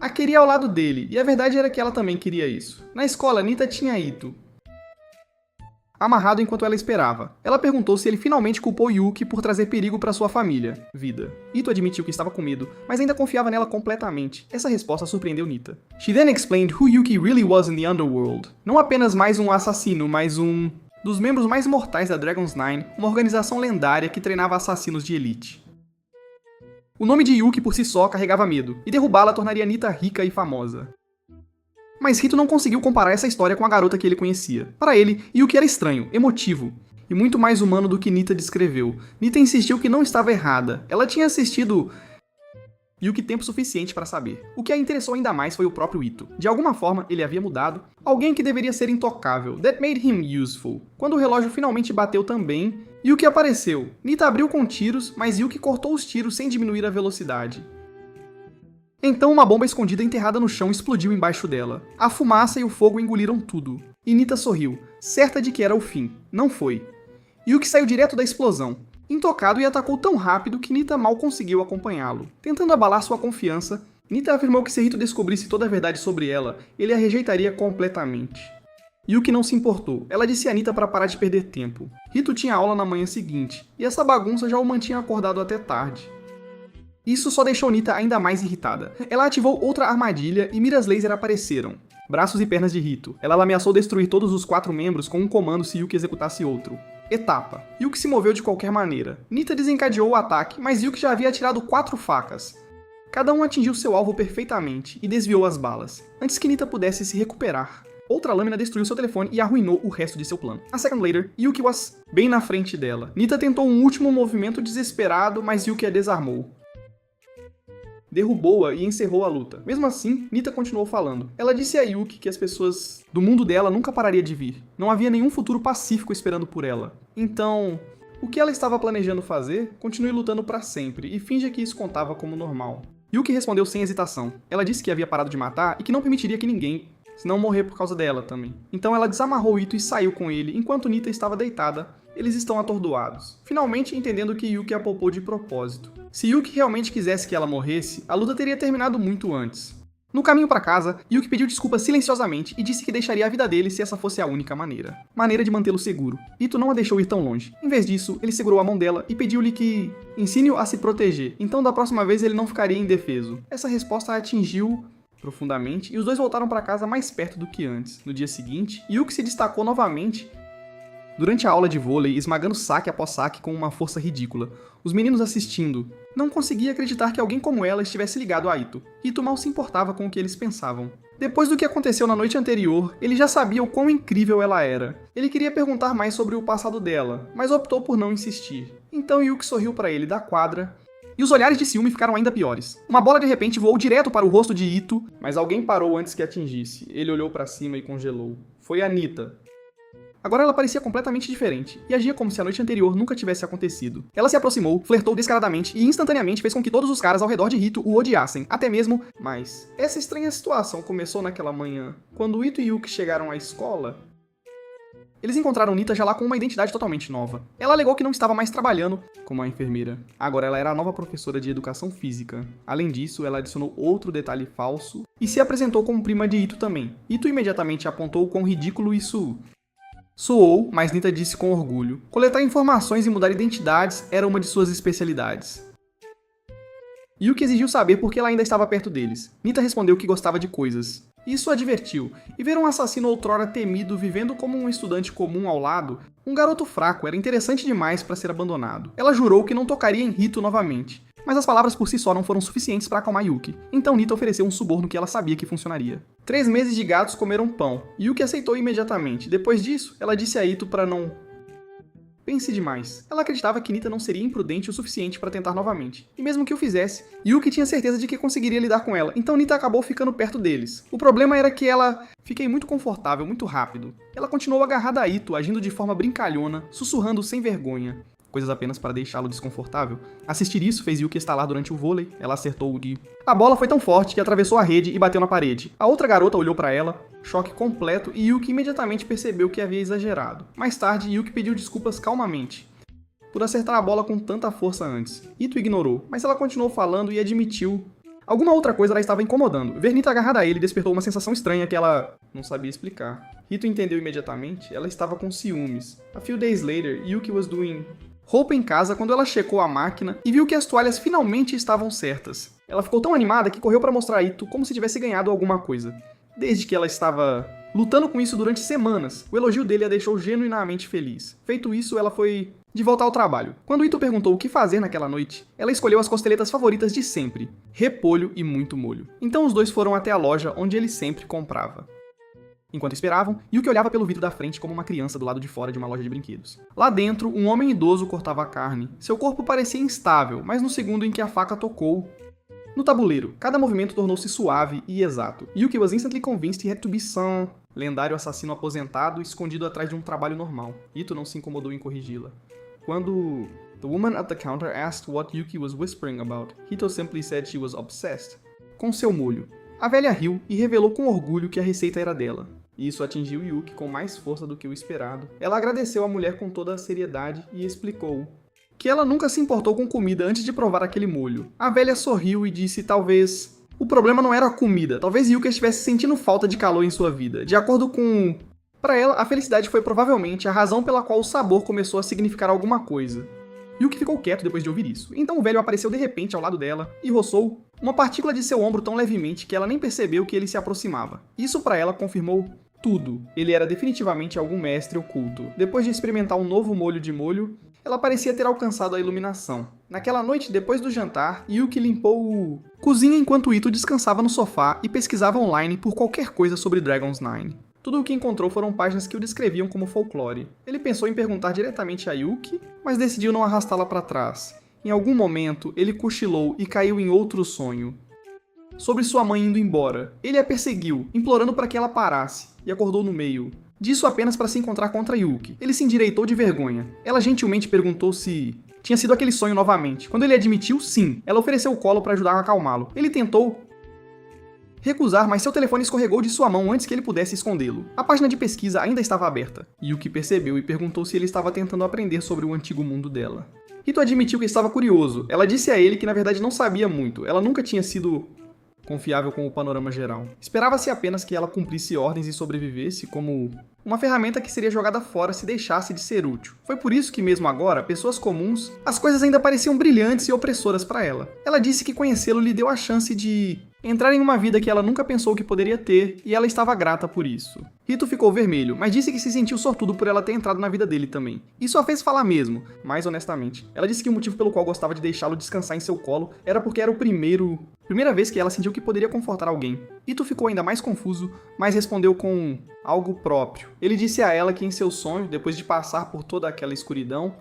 S1: a queria ao lado dele, e a verdade era que ela também queria isso. Na escola, Nita tinha Hito amarrado enquanto ela esperava. Ela perguntou se ele finalmente culpou Yuki por trazer perigo para sua família. Vida. Hito admitiu que estava com medo, mas ainda confiava nela completamente. Essa resposta surpreendeu Nita. She then explained who Yuki really was in the underworld. Não apenas mais um assassino, mas um dos membros mais mortais da Dragon's Nine, uma organização lendária que treinava assassinos de elite. O nome de Yuki por si só carregava medo, e derrubá-la tornaria Nita rica e famosa. Mas Rito não conseguiu comparar essa história com a garota que ele conhecia. Para ele, Yuki era estranho, emotivo, e muito mais humano do que Nita descreveu. Nita insistiu que não estava errada. Ela tinha assistido Yuki tempo suficiente para saber. O que a interessou ainda mais foi o próprio Ito. De alguma forma, ele havia mudado. Alguém que deveria ser intocável. That made him useful. Quando o relógio finalmente bateu também, Yuki apareceu. Nita abriu com tiros, mas Yuki cortou os tiros sem diminuir a velocidade. Então uma bomba escondida enterrada no chão explodiu embaixo dela. A fumaça e o fogo engoliram tudo. E Nita sorriu, certa de que era o fim. Não foi. Yuki saiu direto da explosão, intocado, e atacou tão rápido que Nita mal conseguiu acompanhá-lo. Tentando abalar sua confiança, Nita afirmou que se Rito descobrisse toda a verdade sobre ela, ele a rejeitaria completamente. Yuki não se importou. Ela disse a Nita para parar de perder tempo. Rito tinha aula na manhã seguinte, e essa bagunça já o mantinha acordado até tarde. Isso só deixou Nita ainda mais irritada. Ela ativou outra armadilha e miras laser apareceram. Braços e pernas de Rito. Ela ameaçou destruir todos os 4 membros com um comando se Yuki executasse outro. Etapa. Yuki se moveu de qualquer maneira. Nita desencadeou o ataque, mas Yuki já havia atirado 4 facas. Cada um atingiu seu alvo perfeitamente e desviou as balas, antes que Nita pudesse se recuperar. Outra lâmina destruiu seu telefone e arruinou o resto de seu plano. A second later, Yuki was bem na frente dela. Nita tentou um último movimento desesperado, mas Yuki a desarmou. Derrubou-a e encerrou a luta. Mesmo assim, Nita continuou falando. Ela disse a Yuki que as pessoas do mundo dela nunca parariam de vir. Não havia nenhum futuro pacífico esperando por ela. Então, o que ela estava planejando fazer? Continue lutando para sempre e finja que isso contava como normal. Yuki respondeu sem hesitação. Ela disse que havia parado de matar e que não permitiria que ninguém, senão morrer por causa dela também. Então ela desamarrou Ito e saiu com ele, enquanto Nita estava deitada. Eles estão atordoados, finalmente entendendo que Yuki a poupou de propósito. Se Yuki realmente quisesse que ela morresse, a luta teria terminado muito antes. No caminho para casa, Yuki pediu desculpas silenciosamente e disse que deixaria a vida dele se essa fosse a única maneira. Maneira de mantê-lo seguro. Ito não a deixou ir tão longe. Em vez disso, ele segurou a mão dela e pediu-lhe que ensine-o a se proteger, então da próxima vez ele não ficaria indefeso. Essa resposta a atingiu profundamente e os dois voltaram para casa mais perto do que antes. No dia seguinte, Yuki se destacou novamente durante a aula de vôlei, esmagando saque após saque com uma força ridícula. Os meninos assistindo não conseguiam acreditar que alguém como ela estivesse ligado a Ito. Ito mal se importava com o que eles pensavam. Depois do que aconteceu na noite anterior, ele já sabia o quão incrível ela era. Ele queria perguntar mais sobre o passado dela, mas optou por não insistir. Então Yuki sorriu para ele da quadra, e os olhares de ciúme ficaram ainda piores. Uma bola de repente voou direto para o rosto de Ito, mas alguém parou antes que atingisse. Ele olhou para cima e congelou. Foi a Nita. Agora ela parecia completamente diferente, e agia como se a noite anterior nunca tivesse acontecido. Ela se aproximou, flertou descaradamente e instantaneamente fez com que todos os caras ao redor de Rito o odiassem, até mesmo... Mas essa estranha situação começou naquela manhã. Quando Ito e Yuki chegaram à escola, eles encontraram Nita já lá com uma identidade totalmente nova. Ela alegou que não estava mais trabalhando como a enfermeira. Agora ela era a nova professora de educação física. Além disso, ela adicionou outro detalhe falso e se apresentou como prima de Ito também. Ito imediatamente apontou o quão ridículo isso soou, mas Nita disse com orgulho. Coletar informações e mudar identidades era uma de suas especialidades. Yuki exigiu saber por que ela ainda estava perto deles. Nita respondeu que gostava de coisas. Isso a divertiu, e ver um assassino outrora temido vivendo como um estudante comum ao lado, um garoto fraco, era interessante demais para ser abandonado. Ela jurou que não tocaria em Rito novamente, mas as palavras por si só não foram suficientes para acalmar Yuki, então Nita ofereceu um suborno que ela sabia que funcionaria. 3 meses de gatos comeram pão, e Yuki aceitou imediatamente. Depois disso, ela disse a Ito para não... Pense demais. Ela acreditava que Nita não seria imprudente o suficiente para tentar novamente. E mesmo que o fizesse, Yuki tinha certeza de que conseguiria lidar com ela, então Nita acabou ficando perto deles. O problema era que ela... Fiquei muito confortável, muito rápido. Ela continuou agarrada a Ito, agindo de forma brincalhona, sussurrando sem vergonha. Coisas apenas para deixá-lo desconfortável. Assistir isso fez Yuki estalar durante o vôlei. Ela acertou o Gui. A bola foi tão forte que atravessou a rede e bateu na parede. A outra garota olhou para ela, choque completo, e Yuki imediatamente percebeu que havia exagerado. Mais tarde, Yuki pediu desculpas calmamente por acertar a bola com tanta força antes. Ito ignorou, mas ela continuou falando e admitiu. Alguma outra coisa ela estava incomodando. Ver Nita agarrada a ele despertou uma sensação estranha que ela não sabia explicar. Ito entendeu imediatamente. Ela estava com ciúmes. A few days later, Yuki was doing roupa em casa quando ela checou a máquina e viu que as toalhas finalmente estavam certas. Ela ficou tão animada que correu para mostrar a Ito como se tivesse ganhado alguma coisa. Desde que ela estava lutando com isso durante semanas, o elogio dele a deixou genuinamente feliz. Feito isso, ela foi de volta ao trabalho. Quando Ito perguntou o que fazer naquela noite, ela escolheu as costeletas favoritas de sempre: repolho e muito molho. Então os dois foram até a loja onde ele sempre comprava. Enquanto esperavam, Yuki olhava pelo vidro da frente como uma criança do lado de fora de uma loja de brinquedos. Lá dentro, um homem idoso cortava a carne. Seu corpo parecia instável, mas no segundo em que a faca tocou no tabuleiro, cada movimento tornou-se suave e exato. Yuki was instantly convinced he had to be some lendário assassino aposentado escondido atrás de um trabalho normal. Ito não se incomodou em corrigi-la. Quando the woman at the counter asked what Yuki was whispering about, Hito simply said she was obsessed com seu molho. A velha riu e revelou com orgulho que a receita era dela. E isso atingiu Yuki com mais força do que o esperado. Ela agradeceu a mulher com toda a seriedade e explicou que ela nunca se importou com comida antes de provar aquele molho. A velha sorriu e disse talvez o problema não era a comida, talvez Yuki estivesse sentindo falta de calor em sua vida. De acordo com... Para ela, a felicidade foi provavelmente a razão pela qual o sabor começou a significar alguma coisa. Yuki ficou quieto depois de ouvir isso. Então o velho apareceu de repente ao lado dela e roçou uma partícula de seu ombro tão levemente que ela nem percebeu que ele se aproximava. Isso para ela confirmou tudo. Ele era definitivamente algum mestre oculto. Depois de experimentar um novo molho de molho, ela parecia ter alcançado a iluminação. Naquela noite, depois do jantar, Yuki limpou a cozinha enquanto Ito descansava no sofá e pesquisava online por qualquer coisa sobre Dragon's Nine. Tudo o que encontrou foram páginas que o descreviam como folclore. Ele pensou em perguntar diretamente a Yuki, mas decidiu não arrastá-la para trás. Em algum momento, ele cochilou e caiu em outro sonho. Sobre sua mãe indo embora. Ele a perseguiu, implorando para que ela parasse, e acordou no meio disso apenas para se encontrar contra Yuki. Ele se endireitou de vergonha. Ela gentilmente perguntou se tinha sido aquele sonho novamente. Quando ele admitiu, sim. Ela ofereceu o colo para ajudar a acalmá-lo. Ele tentou recusar, mas seu telefone escorregou de sua mão antes que ele pudesse escondê-lo. A página de pesquisa ainda estava aberta. Yuki percebeu e perguntou se ele estava tentando aprender sobre o antigo mundo dela. Hito admitiu que estava curioso. Ela disse a ele que na verdade não sabia muito. Ela nunca tinha sido confiável com o panorama geral. Esperava-se apenas que ela cumprisse ordens e sobrevivesse como uma ferramenta que seria jogada fora se deixasse de ser útil. Foi por isso que mesmo agora, pessoas comuns, as coisas ainda pareciam brilhantes e opressoras para ela. Ela disse que conhecê-lo lhe deu a chance de entrar em uma vida que ela nunca pensou que poderia ter, e ela estava grata por isso. Hito ficou vermelho, mas disse que se sentiu sortudo por ela ter entrado na vida dele também. Isso a fez falar mesmo, mais honestamente. Ela disse que o motivo pelo qual gostava de deixá-lo descansar em seu colo era porque era primeira vez que ela sentiu que poderia confortar alguém. Hito ficou ainda mais confuso, mas respondeu com algo próprio. Ele disse a ela que em seu sonho, depois de passar por toda aquela escuridão,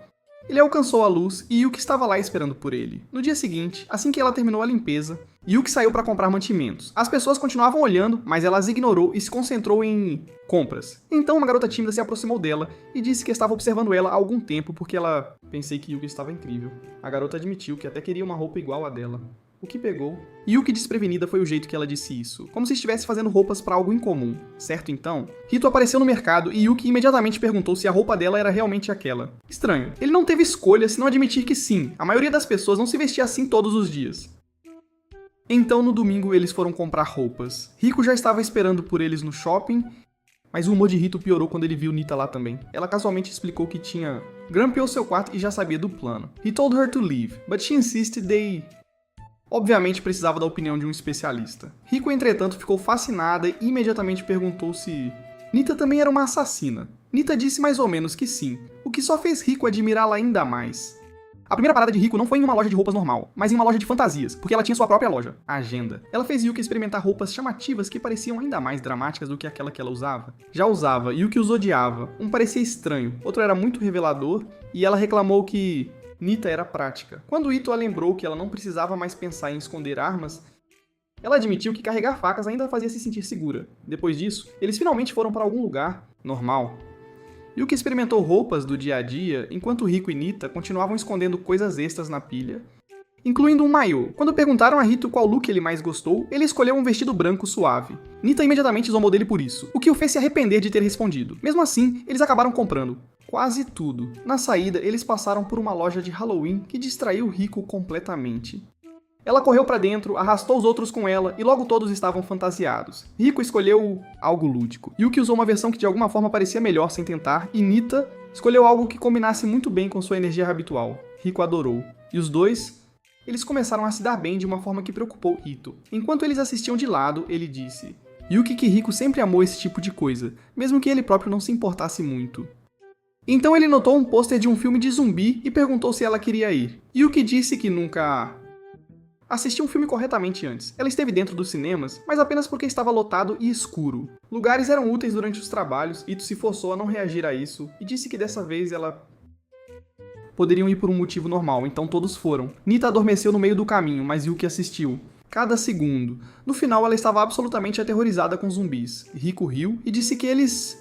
S1: ele alcançou a luz e Yuki estava lá esperando por ele. No dia seguinte, assim que ela terminou a limpeza, Yuki saiu para comprar mantimentos. As pessoas continuavam olhando, mas ela as ignorou e se concentrou em compras. Então uma garota tímida se aproximou dela e disse que estava observando ela há algum tempo porque ela... Pensei que Yuki estava incrível. A garota admitiu que até queria uma roupa igual à dela. O que pegou? Yuki desprevenida foi o jeito que ela disse isso, como se estivesse fazendo roupas para algo incomum. Certo então? Hito apareceu no mercado e Yuki imediatamente perguntou se a roupa dela era realmente aquela. Estranho, ele não teve escolha senão admitir que sim, a maioria das pessoas não se vestia assim todos os dias. Então no domingo eles foram comprar roupas. Rico já estava esperando por eles no shopping, mas o humor de Hito piorou quando ele viu Nita lá também. Ela casualmente explicou que tinha grampeou seu quarto e já sabia do plano. He told her to leave, but she insisted they... Obviamente precisava da opinião de um especialista. Rico, entretanto, ficou fascinada e imediatamente perguntou se Nita também era uma assassina. Nita disse mais ou menos que sim, o que só fez Rico admirá-la ainda mais. A primeira parada de Rico não foi em uma loja de roupas normal, mas em uma loja de fantasias, porque ela tinha sua própria loja, a Agenda. Ela fez Yuki experimentar roupas chamativas que pareciam ainda mais dramáticas do que aquela que ela usava. Já usava, Yuki os odiava. Um parecia estranho, outro era muito revelador, e ela reclamou que Nita era prática. Quando Ito a lembrou que ela não precisava mais pensar em esconder armas, ela admitiu que carregar facas ainda fazia se sentir segura. Depois disso, eles finalmente foram para algum lugar normal. Yuki experimentou roupas do dia a dia, enquanto Rico e Nita continuavam escondendo coisas extras na pilha, incluindo um maiô. Quando perguntaram a Rito qual look ele mais gostou, ele escolheu um vestido branco suave. Nita imediatamente zombou dele por isso, o que o fez se arrepender de ter respondido. Mesmo assim, eles acabaram comprando quase tudo. Na saída, eles passaram por uma loja de Halloween que distraiu Rico completamente. Ela correu pra dentro, arrastou os outros com ela e logo todos estavam fantasiados. Rico escolheu algo lúdico. Yuki usou uma versão que de alguma forma parecia melhor sem tentar, e Nita escolheu algo que combinasse muito bem com sua energia habitual. Rico adorou. E os dois, eles começaram a se dar bem de uma forma que preocupou Ito. Enquanto eles assistiam de lado, ele disse: Yuki que Rico sempre amou esse tipo de coisa, mesmo que ele próprio não se importasse muito. Então ele notou um pôster de um filme de zumbi e perguntou se ela queria ir. Yuki disse que nunca assistiu um filme corretamente antes. Ela esteve dentro dos cinemas, mas apenas porque estava lotado e escuro. Lugares eram úteis durante os trabalhos, Ito se forçou a não reagir a isso e disse que dessa vez ela poderiam ir por um motivo normal, então todos foram. Nita adormeceu no meio do caminho, mas Yuki assistiu. Cada segundo. No final, ela estava absolutamente aterrorizada com zumbis. Rico riu e disse que eles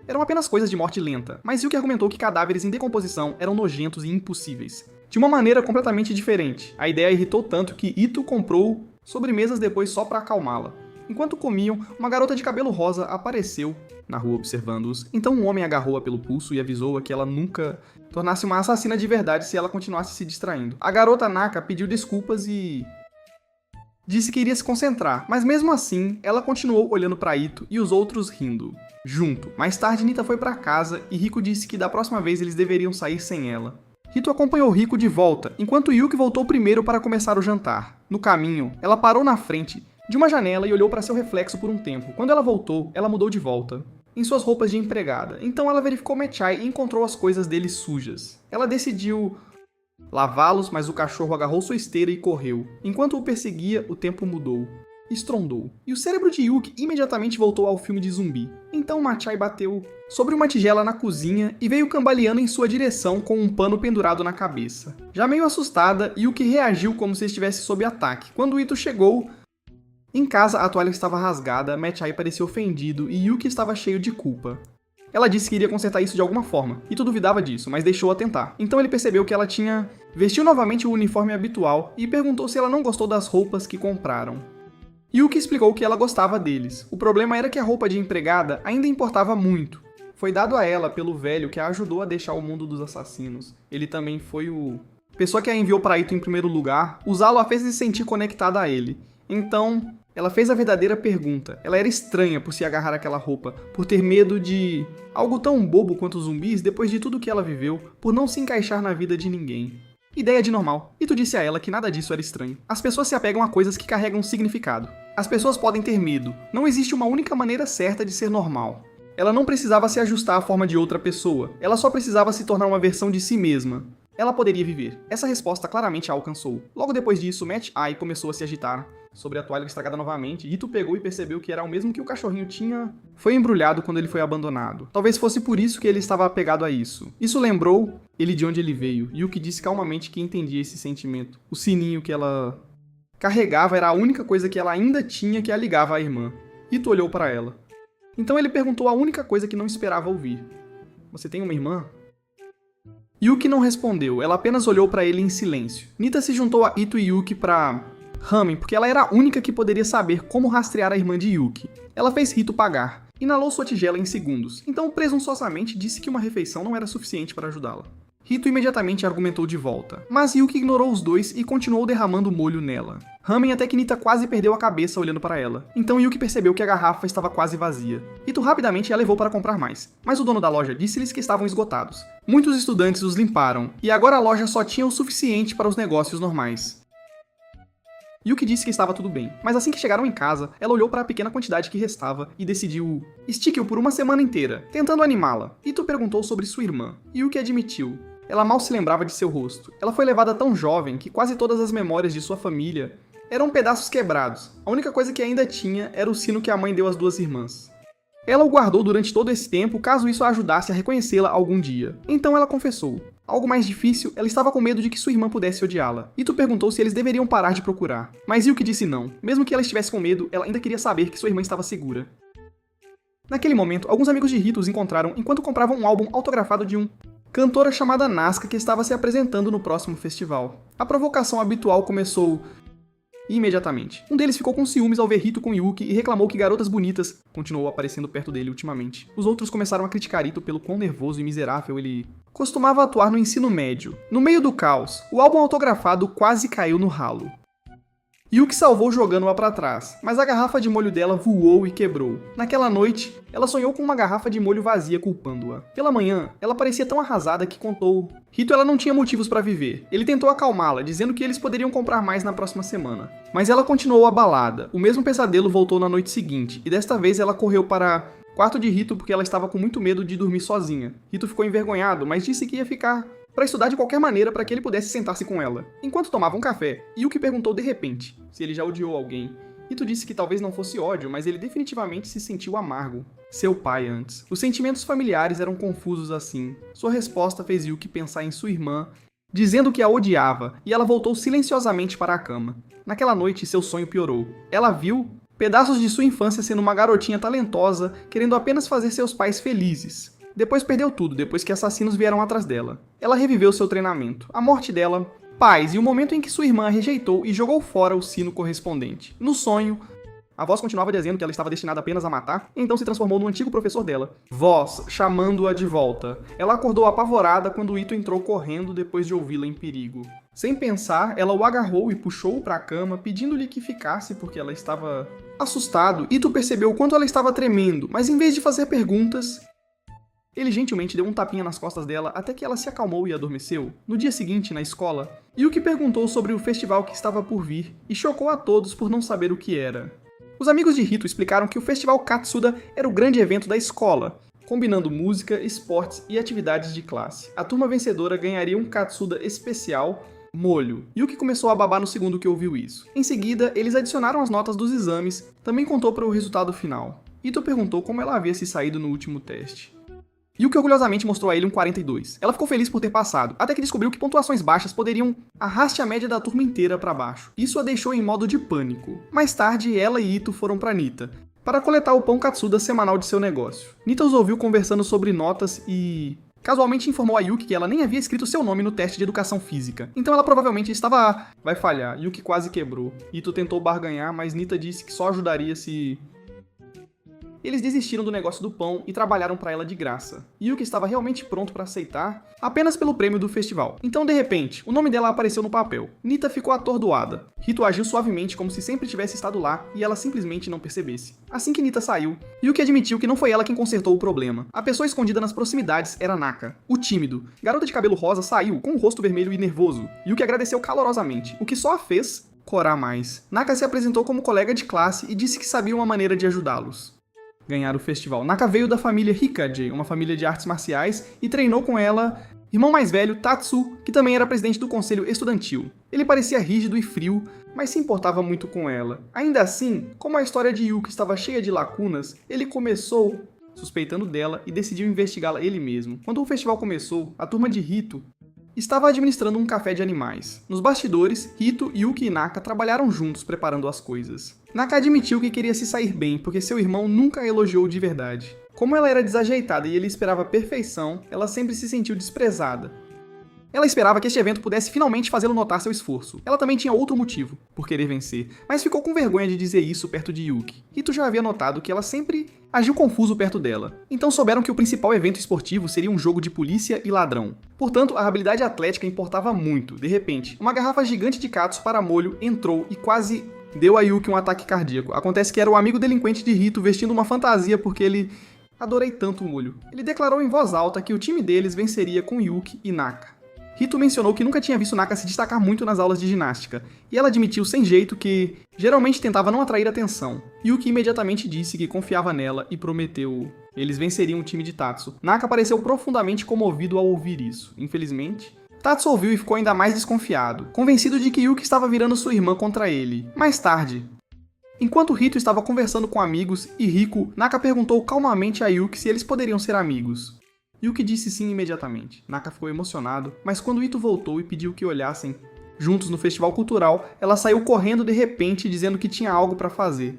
S1: eram apenas coisas de morte lenta, mas Yuki argumentou que cadáveres em decomposição eram nojentos e impossíveis. De uma maneira completamente diferente. A ideia irritou tanto que Ito comprou sobremesas depois só para acalmá-la. Enquanto comiam, uma garota de cabelo rosa apareceu na rua observando-os. Então um homem agarrou-a pelo pulso e avisou-a que ela nunca tornasse uma assassina de verdade se ela continuasse se distraindo. A garota Naka pediu desculpas e disse que iria se concentrar, mas mesmo assim, ela continuou olhando para Ito e os outros rindo. Junto. Mais tarde, Nita foi para casa e Rico disse que da próxima vez eles deveriam sair sem ela. Rito acompanhou Rico de volta, enquanto Yuki voltou primeiro para começar o jantar. No caminho, ela parou na frente de uma janela e olhou para seu reflexo por um tempo. Quando ela voltou, ela mudou de volta, em suas roupas de empregada. Então ela verificou Mechai e encontrou as coisas dele sujas. Ela decidiu lavá-los, mas o cachorro agarrou sua esteira e correu. Enquanto o perseguia, o tempo mudou. Estrondou. E o cérebro de Yuki imediatamente voltou ao filme de zumbi. Então Machai bateu sobre uma tigela na cozinha e veio cambaleando em sua direção com um pano pendurado na cabeça. Já meio assustada, Yuki reagiu como se estivesse sob ataque. Quando Ito chegou em casa, a toalha estava rasgada, Machai parecia ofendido e Yuki estava cheio de culpa. Ela disse que iria consertar isso de alguma forma, Ito duvidava disso, mas deixou-a tentar. Então ele percebeu que ela vestiu novamente o uniforme habitual e perguntou se ela não gostou das roupas que compraram. Yuki explicou que ela gostava deles. O problema era que a roupa de empregada ainda importava muito. Foi dado a ela pelo velho que a ajudou a deixar o mundo dos assassinos. Ele também foi a pessoa que a enviou para Ito em primeiro lugar. Usá-lo a fez se sentir conectada a ele. Então, ela fez a verdadeira pergunta. Ela era estranha por se agarrar àquela roupa, por ter medo de algo tão bobo quanto zumbis depois de tudo que ela viveu, por não se encaixar na vida de ninguém. Ideia de normal. Ito disse a ela que nada disso era estranho. As pessoas se apegam a coisas que carregam significado. As pessoas podem ter medo. Não existe uma única maneira certa de ser normal. Ela não precisava se ajustar à forma de outra pessoa. Ela só precisava se tornar uma versão de si mesma. Ela poderia viver. Essa resposta claramente a alcançou. Logo depois disso, Mechai começou a se agitar sobre a toalha estragada novamente. Ito pegou e percebeu que era o mesmo que o cachorrinho tinha. Foi embrulhado quando ele foi abandonado. Talvez fosse por isso que ele estava apegado a isso. Isso lembrou ele de onde ele veio. Yuki disse calmamente que entendia esse sentimento. O sininho que ela carregava era a única coisa que ela ainda tinha que a ligava à irmã. Ito olhou para ela. Então ele perguntou a única coisa que não esperava ouvir. Você tem uma irmã? Yuki não respondeu, ela apenas olhou para ele em silêncio. Nita se juntou a Ito e Yuki para Ramen, porque ela era a única que poderia saber como rastrear a irmã de Yuki. Ela fez Rito pagar. Inalou sua tigela em segundos, então presunçosamente disse que uma refeição não era suficiente para ajudá-la. Rito imediatamente argumentou de volta, mas Yuki ignorou os dois e continuou derramando molho nela. Ramen até que Nita quase perdeu a cabeça olhando para ela, então Yuki percebeu que a garrafa estava quase vazia. Rito rapidamente a levou para comprar mais, mas o dono da loja disse-lhes que estavam esgotados. Muitos estudantes os limparam, e agora a loja só tinha o suficiente para os negócios normais. Yuki disse que estava tudo bem, mas assim que chegaram em casa, ela olhou para a pequena quantidade que restava e decidiu estique-o por uma semana inteira, tentando animá-la. Ito perguntou sobre sua irmã. Yuki admitiu. Ela mal se lembrava de seu rosto. Ela foi levada tão jovem que quase todas as memórias de sua família eram pedaços quebrados. A única coisa que ainda tinha era o sino que a mãe deu às duas irmãs. Ela o guardou durante todo esse tempo, caso isso a ajudasse a reconhecê-la algum dia. Então ela confessou. Algo mais difícil, ela estava com medo de que sua irmã pudesse odiá-la. Ito perguntou se eles deveriam parar de procurar. Mas Yuki disse não. Mesmo que ela estivesse com medo, ela ainda queria saber que sua irmã estava segura. Naquele momento, alguns amigos de Rito os encontraram enquanto compravam um álbum autografado de cantora chamada Nazca que estava se apresentando no próximo festival. A provocação habitual começou imediatamente. Um deles ficou com ciúmes ao ver Rito com Yuki e reclamou que garotas bonitas continuou aparecendo perto dele ultimamente. Os outros começaram a criticar Rito pelo quão nervoso e miserável ele costumava atuar no ensino médio. No meio do caos, o álbum autografado quase caiu no ralo. Yuki salvou jogando-a para trás, mas a garrafa de molho dela voou e quebrou. Naquela noite, ela sonhou com uma garrafa de molho vazia culpando-a. Pela manhã, ela parecia tão arrasada que contou. Rito ela não tinha motivos para viver. Ele tentou acalmá-la, dizendo que eles poderiam comprar mais na próxima semana. Mas ela continuou abalada. O mesmo pesadelo voltou na noite seguinte, e desta vez ela correu para o quarto de Rito porque ela estava com muito medo de dormir sozinha. Rito ficou envergonhado, mas disse que ia ficar para estudar de qualquer maneira para que ele pudesse sentar-se com ela. Enquanto tomavam um café, Yuki perguntou de repente se ele já odiou alguém. Hito disse que talvez não fosse ódio, mas ele definitivamente se sentiu amargo. Seu pai antes. Os sentimentos familiares eram confusos assim. Sua resposta fez Yuki pensar em sua irmã, dizendo que a odiava, e ela voltou silenciosamente para a cama. Naquela noite, seu sonho piorou. Ela viu pedaços de sua infância sendo uma garotinha talentosa, querendo apenas fazer seus pais felizes. Depois perdeu tudo, depois que assassinos vieram atrás dela. Ela reviveu seu treinamento, a morte dela, pais e o momento em que sua irmã a rejeitou e jogou fora o sino correspondente. No sonho, a voz continuava dizendo que ela estava destinada apenas a matar, e então se transformou no antigo professor dela. Voz, chamando-a de volta. Ela acordou apavorada quando Ito entrou correndo depois de ouvi-la em perigo. Sem pensar, ela o agarrou e puxou-o para a cama, pedindo-lhe que ficasse porque ela estava... Assustado, Ito percebeu o quanto ela estava tremendo, mas em vez de fazer perguntas, ele gentilmente deu um tapinha nas costas dela até que ela se acalmou e adormeceu. No dia seguinte, na escola, Yuki perguntou sobre o festival que estava por vir e chocou a todos por não saber o que era. Os amigos de Hito explicaram que o Festival Katsuda era o grande evento da escola, combinando música, esportes e atividades de classe. A turma vencedora ganharia um Katsuda especial, molho. Yuki começou a babar no segundo que ouviu isso. Em seguida, eles adicionaram as notas dos exames, também contou para o resultado final. Ito perguntou como ela havia se saído no último teste. Yuki orgulhosamente mostrou a ele um 42. Ela ficou feliz por ter passado, até que descobriu que pontuações baixas poderiam arraste a média da turma inteira para baixo. Isso a deixou em modo de pânico. Mais tarde, ela e Ito foram para Nita, para coletar o pão Katsuda semanal de seu negócio. Nita os ouviu conversando sobre notas e... casualmente informou a Yuki que ela nem havia escrito seu nome no teste de educação física. Então ela provavelmente estava... vai falhar. Yuki quase quebrou. Ito tentou barganhar, mas Nita disse que só ajudaria se... Eles desistiram do negócio do pão e trabalharam para ela de graça. Yuki estava realmente pronto para aceitar, apenas pelo prêmio do festival. Então, de repente, o nome dela apareceu no papel. Nita ficou atordoada. Hito agiu suavemente como se sempre tivesse estado lá e ela simplesmente não percebesse. Assim que Nita saiu, Yuki admitiu que não foi ela quem consertou o problema. A pessoa escondida nas proximidades era Naka, o tímido. Garota de cabelo rosa saiu com o rosto vermelho e nervoso. Yuki agradeceu calorosamente, o que só a fez corar mais. Naka se apresentou como colega de classe e disse que sabia uma maneira de ajudá-los. Ganhar o festival. Naka veio da família Hikage, uma família de artes marciais, e treinou com ela irmão mais velho, Tatsu, que também era presidente do conselho estudantil. Ele parecia rígido e frio, mas se importava muito com ela. Ainda assim, como a história de Yuki estava cheia de lacunas, ele começou suspeitando dela e decidiu investigá-la ele mesmo. Quando o festival começou, a turma de Hito estava administrando um café de animais. Nos bastidores, Hito, Yuki e Naka trabalharam juntos preparando as coisas. Naka admitiu que queria se sair bem, porque seu irmão nunca a elogiou de verdade. Como ela era desajeitada e ele esperava perfeição, ela sempre se sentiu desprezada. Ela esperava que este evento pudesse finalmente fazê-lo notar seu esforço. Ela também tinha outro motivo, por querer vencer, mas ficou com vergonha de dizer isso perto de Yuki. Hito já havia notado que ela sempre agiu confuso perto dela. Então souberam que o principal evento esportivo seria um jogo de polícia e ladrão. Portanto, a habilidade atlética importava muito. De repente, uma garrafa gigante de katsu para molho entrou e quase deu a Yuki um ataque cardíaco. Acontece que era o amigo delinquente de Hito vestindo uma fantasia porque ele... Adorei tanto o molho. Ele declarou em voz alta que o time deles venceria com Yuki e Naka. Hito mencionou que nunca tinha visto Naka se destacar muito nas aulas de ginástica, e ela admitiu sem jeito que geralmente tentava não atrair atenção. Yuki imediatamente disse que confiava nela e prometeu. Eles venceriam o time de Tatsu. Naka pareceu profundamente comovido ao ouvir isso. Infelizmente, Tatsu ouviu e ficou ainda mais desconfiado, convencido de que Yuki estava virando sua irmã contra ele. Mais tarde, enquanto Hito estava conversando com amigos e Rico, Naka perguntou calmamente a Yuki se eles poderiam ser amigos. Yuki disse sim imediatamente. Naka ficou emocionado, mas quando Ito voltou e pediu que olhassem juntos no festival cultural, ela saiu correndo de repente dizendo que tinha algo para fazer.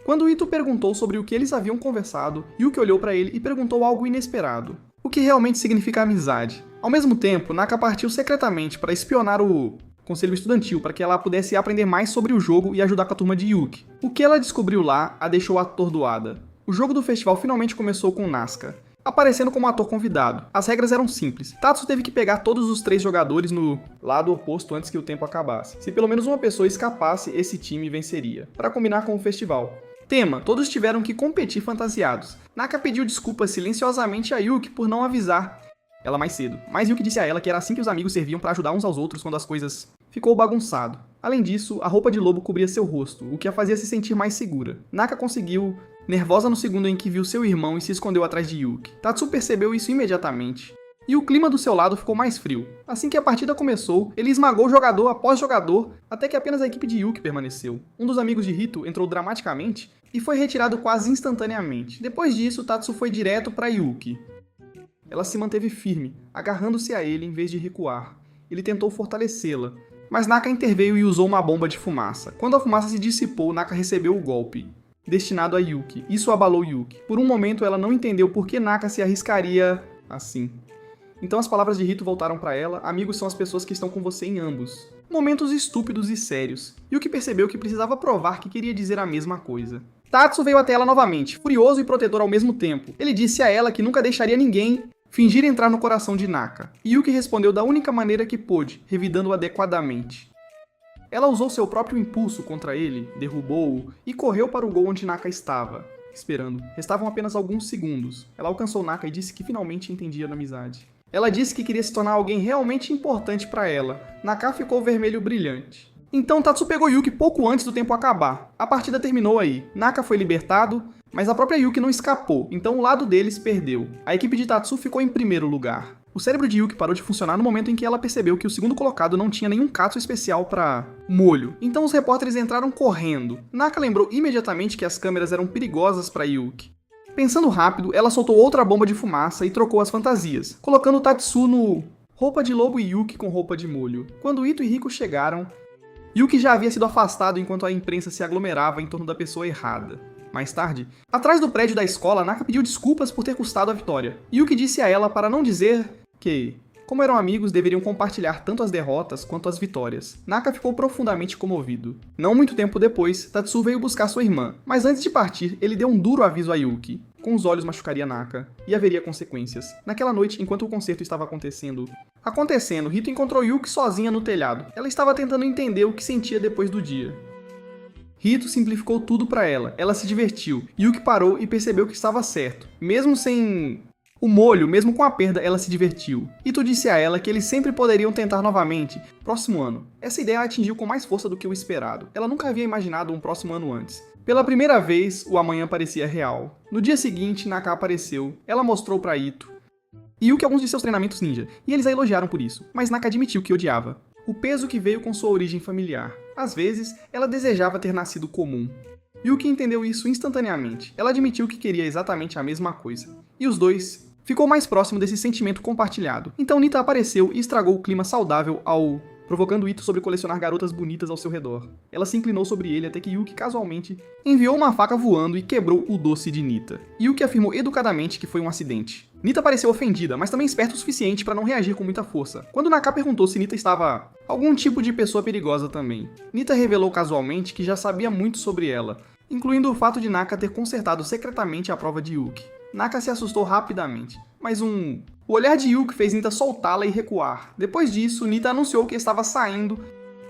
S1: Quando Ito perguntou sobre o que eles haviam conversado, Yuki olhou para ele e perguntou algo inesperado. O que realmente significa amizade? Ao mesmo tempo, Naka partiu secretamente para espionar o conselho estudantil para que ela pudesse aprender mais sobre o jogo e ajudar com a turma de Yuki. O que ela descobriu lá a deixou atordoada. O jogo do festival finalmente começou com Nasuka aparecendo como ator convidado. As regras eram simples. Tatsu teve que pegar todos os 3 jogadores no lado oposto antes que o tempo acabasse. Se pelo menos uma pessoa escapasse, esse time venceria. Para combinar com o festival. Tema: todos tiveram que competir fantasiados. Naka pediu desculpas silenciosamente a Yuki por não avisar ela mais cedo, mas Yuki disse a ela que era assim que os amigos serviam para ajudar uns aos outros quando as coisas ficou bagunçado. Além disso, a roupa de lobo cobria seu rosto, o que a fazia se sentir mais segura. Naka conseguiu, nervosa no segundo em que viu seu irmão e se escondeu atrás de Yuki. Tatsu percebeu isso imediatamente. e o clima do seu lado ficou mais frio. Assim que a partida começou, ele esmagou jogador após jogador, até que apenas a equipe de Yuki permaneceu. Um dos amigos de Hito entrou dramaticamente e foi retirado quase instantaneamente. Depois disso, Tatsu foi direto para Yuki. Ela se manteve firme, agarrando-se a ele em vez de recuar. Ele tentou fortalecê-la, mas Naka interveio e usou uma bomba de fumaça. Quando a fumaça se dissipou, Naka recebeu o golpe, destinado a Yuki. Isso abalou Yuki. Por um momento, ela não entendeu por que Naka se arriscaria assim. Então as palavras de Hito voltaram para ela: amigos são as pessoas que estão com você em ambos. Momentos estúpidos e sérios. Yuki percebeu que precisava provar que queria dizer a mesma coisa. Tatsu veio até ela novamente, furioso e protetor ao mesmo tempo. Ele disse a ela que nunca deixaria ninguém fingir entrar no coração de Naka. E Yuki respondeu da única maneira que pôde, revidando-o adequadamente. Ela usou seu próprio impulso contra ele, derrubou-o e correu para o gol onde Naka estava, esperando. Restavam apenas alguns segundos. Ela alcançou Naka e disse que finalmente entendia da amizade. Ela disse que queria se tornar alguém realmente importante para ela. Naka ficou vermelho brilhante. Então Tatsu pegou Yuki pouco antes do tempo acabar. A partida terminou aí. Naka foi libertado, mas a própria Yuki não escapou, então o lado deles perdeu. A equipe de Tatsu ficou em primeiro lugar. O cérebro de Yuki parou de funcionar no momento em que ela percebeu que o segundo colocado não tinha nenhum katsu especial para molho. Então os repórteres entraram correndo. Naka lembrou imediatamente que as câmeras eram perigosas para Yuki. Pensando rápido, ela soltou outra bomba de fumaça e trocou as fantasias, colocando Tatsu no roupa de lobo e Yuki com roupa de molho. Quando Ito e Riko chegaram, Yuki já havia sido afastado enquanto a imprensa se aglomerava em torno da pessoa errada. Mais tarde, atrás do prédio da escola, Naka pediu desculpas por ter custado a vitória. Yuki disse a ela para não dizer que, como eram amigos, deveriam compartilhar tanto as derrotas quanto as vitórias. Naka ficou profundamente comovido. Não muito tempo depois, Tatsu veio buscar sua irmã, mas antes de partir, ele deu um duro aviso a Yuki. Com os olhos machucaria Naka, e haveria consequências. Naquela noite, enquanto o concerto estava acontecendo, Rito encontrou Yuki sozinha no telhado. Ela estava tentando entender o que sentia depois do dia. Rito simplificou tudo para ela. Ela se divertiu. Yuki parou e percebeu que estava certo. Mesmo sem o molho, mesmo com a perda, ela se divertiu. Ito disse a ela que eles sempre poderiam tentar novamente, próximo ano. Essa ideia a atingiu com mais força do que o esperado. Ela nunca havia imaginado um próximo ano antes. Pela primeira vez, o amanhã parecia real. No dia seguinte, Naka apareceu. Ela mostrou para Ito e Yuki alguns de seus treinamentos ninja, e eles a elogiaram por isso, mas Naka admitiu que odiava. O peso que veio com sua origem familiar. Às vezes, ela desejava ter nascido comum. Yuki entendeu isso instantaneamente. Ela admitiu que queria exatamente a mesma coisa. E os dois ficou mais próximo desse sentimento compartilhado. Então Nita apareceu e estragou o clima saudável provocando Ito sobre colecionar garotas bonitas ao seu redor. Ela se inclinou sobre ele até que Yuki casualmente enviou uma faca voando e quebrou o doce de Nita. Yuki afirmou educadamente que foi um acidente. Nita pareceu ofendida, mas também esperta o suficiente para não reagir com muita força. Quando Naka perguntou se Nita estava algum tipo de pessoa perigosa também, Nita revelou casualmente que já sabia muito sobre ela, incluindo o fato de Naka ter consertado secretamente a prova de Yuki. Naka se assustou rapidamente, mas o olhar de Yuki fez Nita soltá-la e recuar. Depois disso, Nita anunciou que estava saindo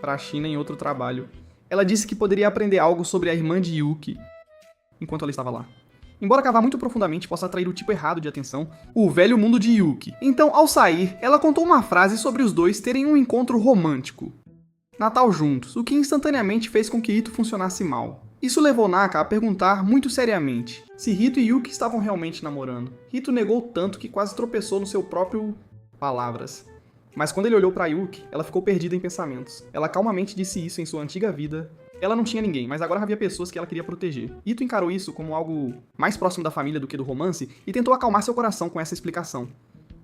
S1: para a China em outro trabalho. Ela disse que poderia aprender algo sobre a irmã de Yuki enquanto ela estava lá. Embora cavar muito profundamente possa atrair o tipo errado de atenção, o velho mundo de Yuki. Então, ao sair, ela contou uma frase sobre os dois terem um encontro romântico. Natal juntos, o que instantaneamente fez com que Ito funcionasse mal. Isso levou Naka a perguntar muito seriamente se Rito e Yuki estavam realmente namorando. Rito negou tanto que quase tropeçou no seu próprio palavras. Mas quando ele olhou para Yuki, ela ficou perdida em pensamentos. Ela calmamente disse isso em sua antiga vida. Ela não tinha ninguém, mas agora havia pessoas que ela queria proteger. Ito encarou isso como algo mais próximo da família do que do romance e tentou acalmar seu coração com essa explicação.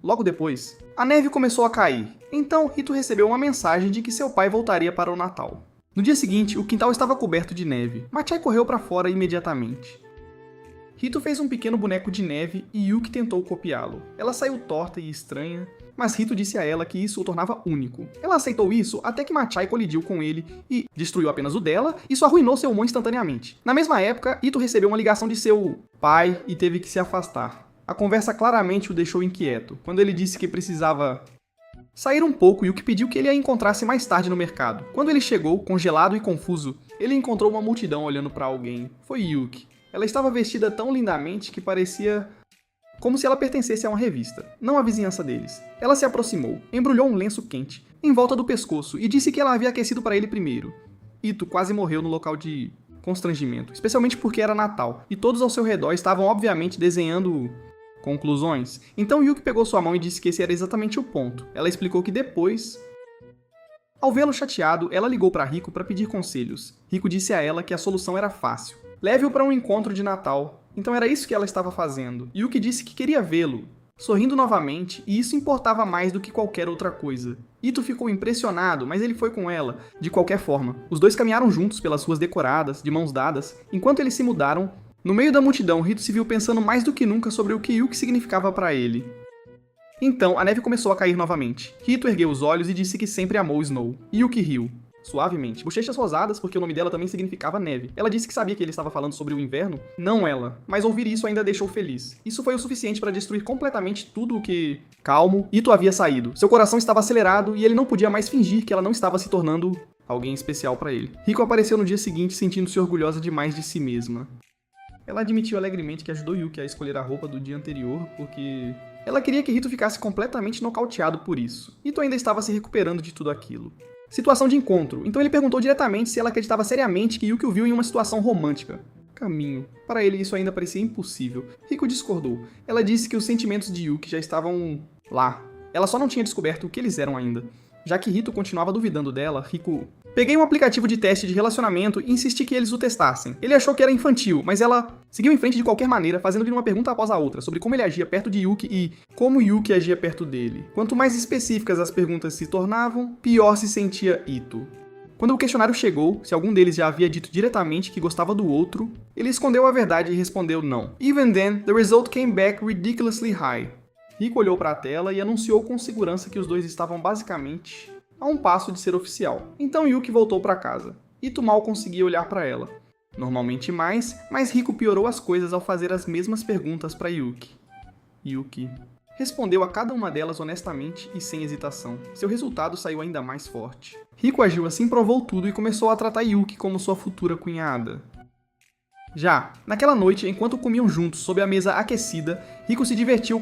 S1: Logo depois, a neve começou a cair. Então, Rito recebeu uma mensagem de que seu pai voltaria para o Natal. No dia seguinte, o quintal estava coberto de neve. Machai correu para fora imediatamente. Rito fez um pequeno boneco de neve e Yuki tentou copiá-lo. Ela saiu torta e estranha, mas Rito disse a ela que isso o tornava único. Ela aceitou isso até que Machai colidiu com ele e destruiu apenas o dela. Isso arruinou seu humor instantaneamente. Na mesma época, Ito recebeu uma ligação de seu pai e teve que se afastar. A conversa claramente o deixou inquieto. Quando ele disse que precisava sair um pouco, Yuki pediu que ele a encontrasse mais tarde no mercado. Quando ele chegou, congelado e confuso, ele encontrou uma multidão olhando para alguém. Foi Yuki. Ela estava vestida tão lindamente que parecia como se ela pertencesse a uma revista, não a vizinhança deles. Ela se aproximou, embrulhou um lenço quente em volta do pescoço e disse que ela havia aquecido para ele primeiro. Ito quase morreu no local de constrangimento, especialmente porque era Natal, e todos ao seu redor estavam obviamente desenhando Conclusões? Então Yuki pegou sua mão e disse que esse era exatamente o ponto. Ela explicou que depois... Ao vê-lo chateado, ela ligou para Rico para pedir conselhos. Rico disse a ela que a solução era fácil. Leve-o para um encontro de Natal. Então era isso que ela estava fazendo. Yuki disse que queria vê-lo, sorrindo novamente, e isso importava mais do que qualquer outra coisa. Ito ficou impressionado, mas ele foi com ela, de qualquer forma. Os dois caminharam juntos pelas ruas decoradas, de mãos dadas. Enquanto eles se mudaram, no meio da multidão, Rito se viu pensando mais do que nunca sobre o que Yuki significava para ele. Então, a neve começou a cair novamente. Rito ergueu os olhos e disse que sempre amou Snow. Yuki riu, suavemente. Bochechas rosadas, porque o nome dela também significava neve. Ela disse que sabia que ele estava falando sobre o inverno, não ela. Mas ouvir isso ainda deixou feliz. Isso foi o suficiente para destruir completamente tudo o que... Calmo, Ito havia saído. Seu coração estava acelerado e ele não podia mais fingir que ela não estava se tornando alguém especial para ele. Rico apareceu no dia seguinte sentindo-se orgulhosa demais de si mesma. Ela admitiu alegremente que ajudou Yuki a escolher a roupa do dia anterior, porque... ela queria que Rito ficasse completamente nocauteado por isso. Rito ainda estava se recuperando de tudo aquilo. Situação de encontro. Então ele perguntou diretamente se ela acreditava seriamente que Yuki o viu em uma situação romântica. Caminho. Para ele isso ainda parecia impossível. Rico discordou. Ela disse que os sentimentos de Yuki já estavam lá. Ela só não tinha descoberto o que eles eram ainda. Já que Rito continuava duvidando dela, Rico... Peguei um aplicativo de teste de relacionamento e insisti que eles o testassem. Ele achou que era infantil, mas ela seguiu em frente de qualquer maneira, fazendo-lhe uma pergunta após a outra, sobre como ele agia perto de Yuki e como Yuki agia perto dele. Quanto mais específicas as perguntas se tornavam, pior se sentia Ito. Quando o questionário chegou, se algum deles já havia dito diretamente que gostava do outro, ele escondeu a verdade e respondeu não. Even then, the result came back ridiculously high. Rico olhou para a tela e anunciou com segurança que os dois estavam basicamente... a um passo de ser oficial. Então Yuki voltou para casa. Ito mal conseguia olhar para ela. Normalmente mais, mas Rico piorou as coisas ao fazer as mesmas perguntas para Yuki. Yuki respondeu a cada uma delas honestamente e sem hesitação. Seu resultado saiu ainda mais forte. Rico agiu assim, provou tudo e começou a tratar Yuki como sua futura cunhada. Já, naquela noite, enquanto comiam juntos sob a mesa aquecida, Rico se divertiu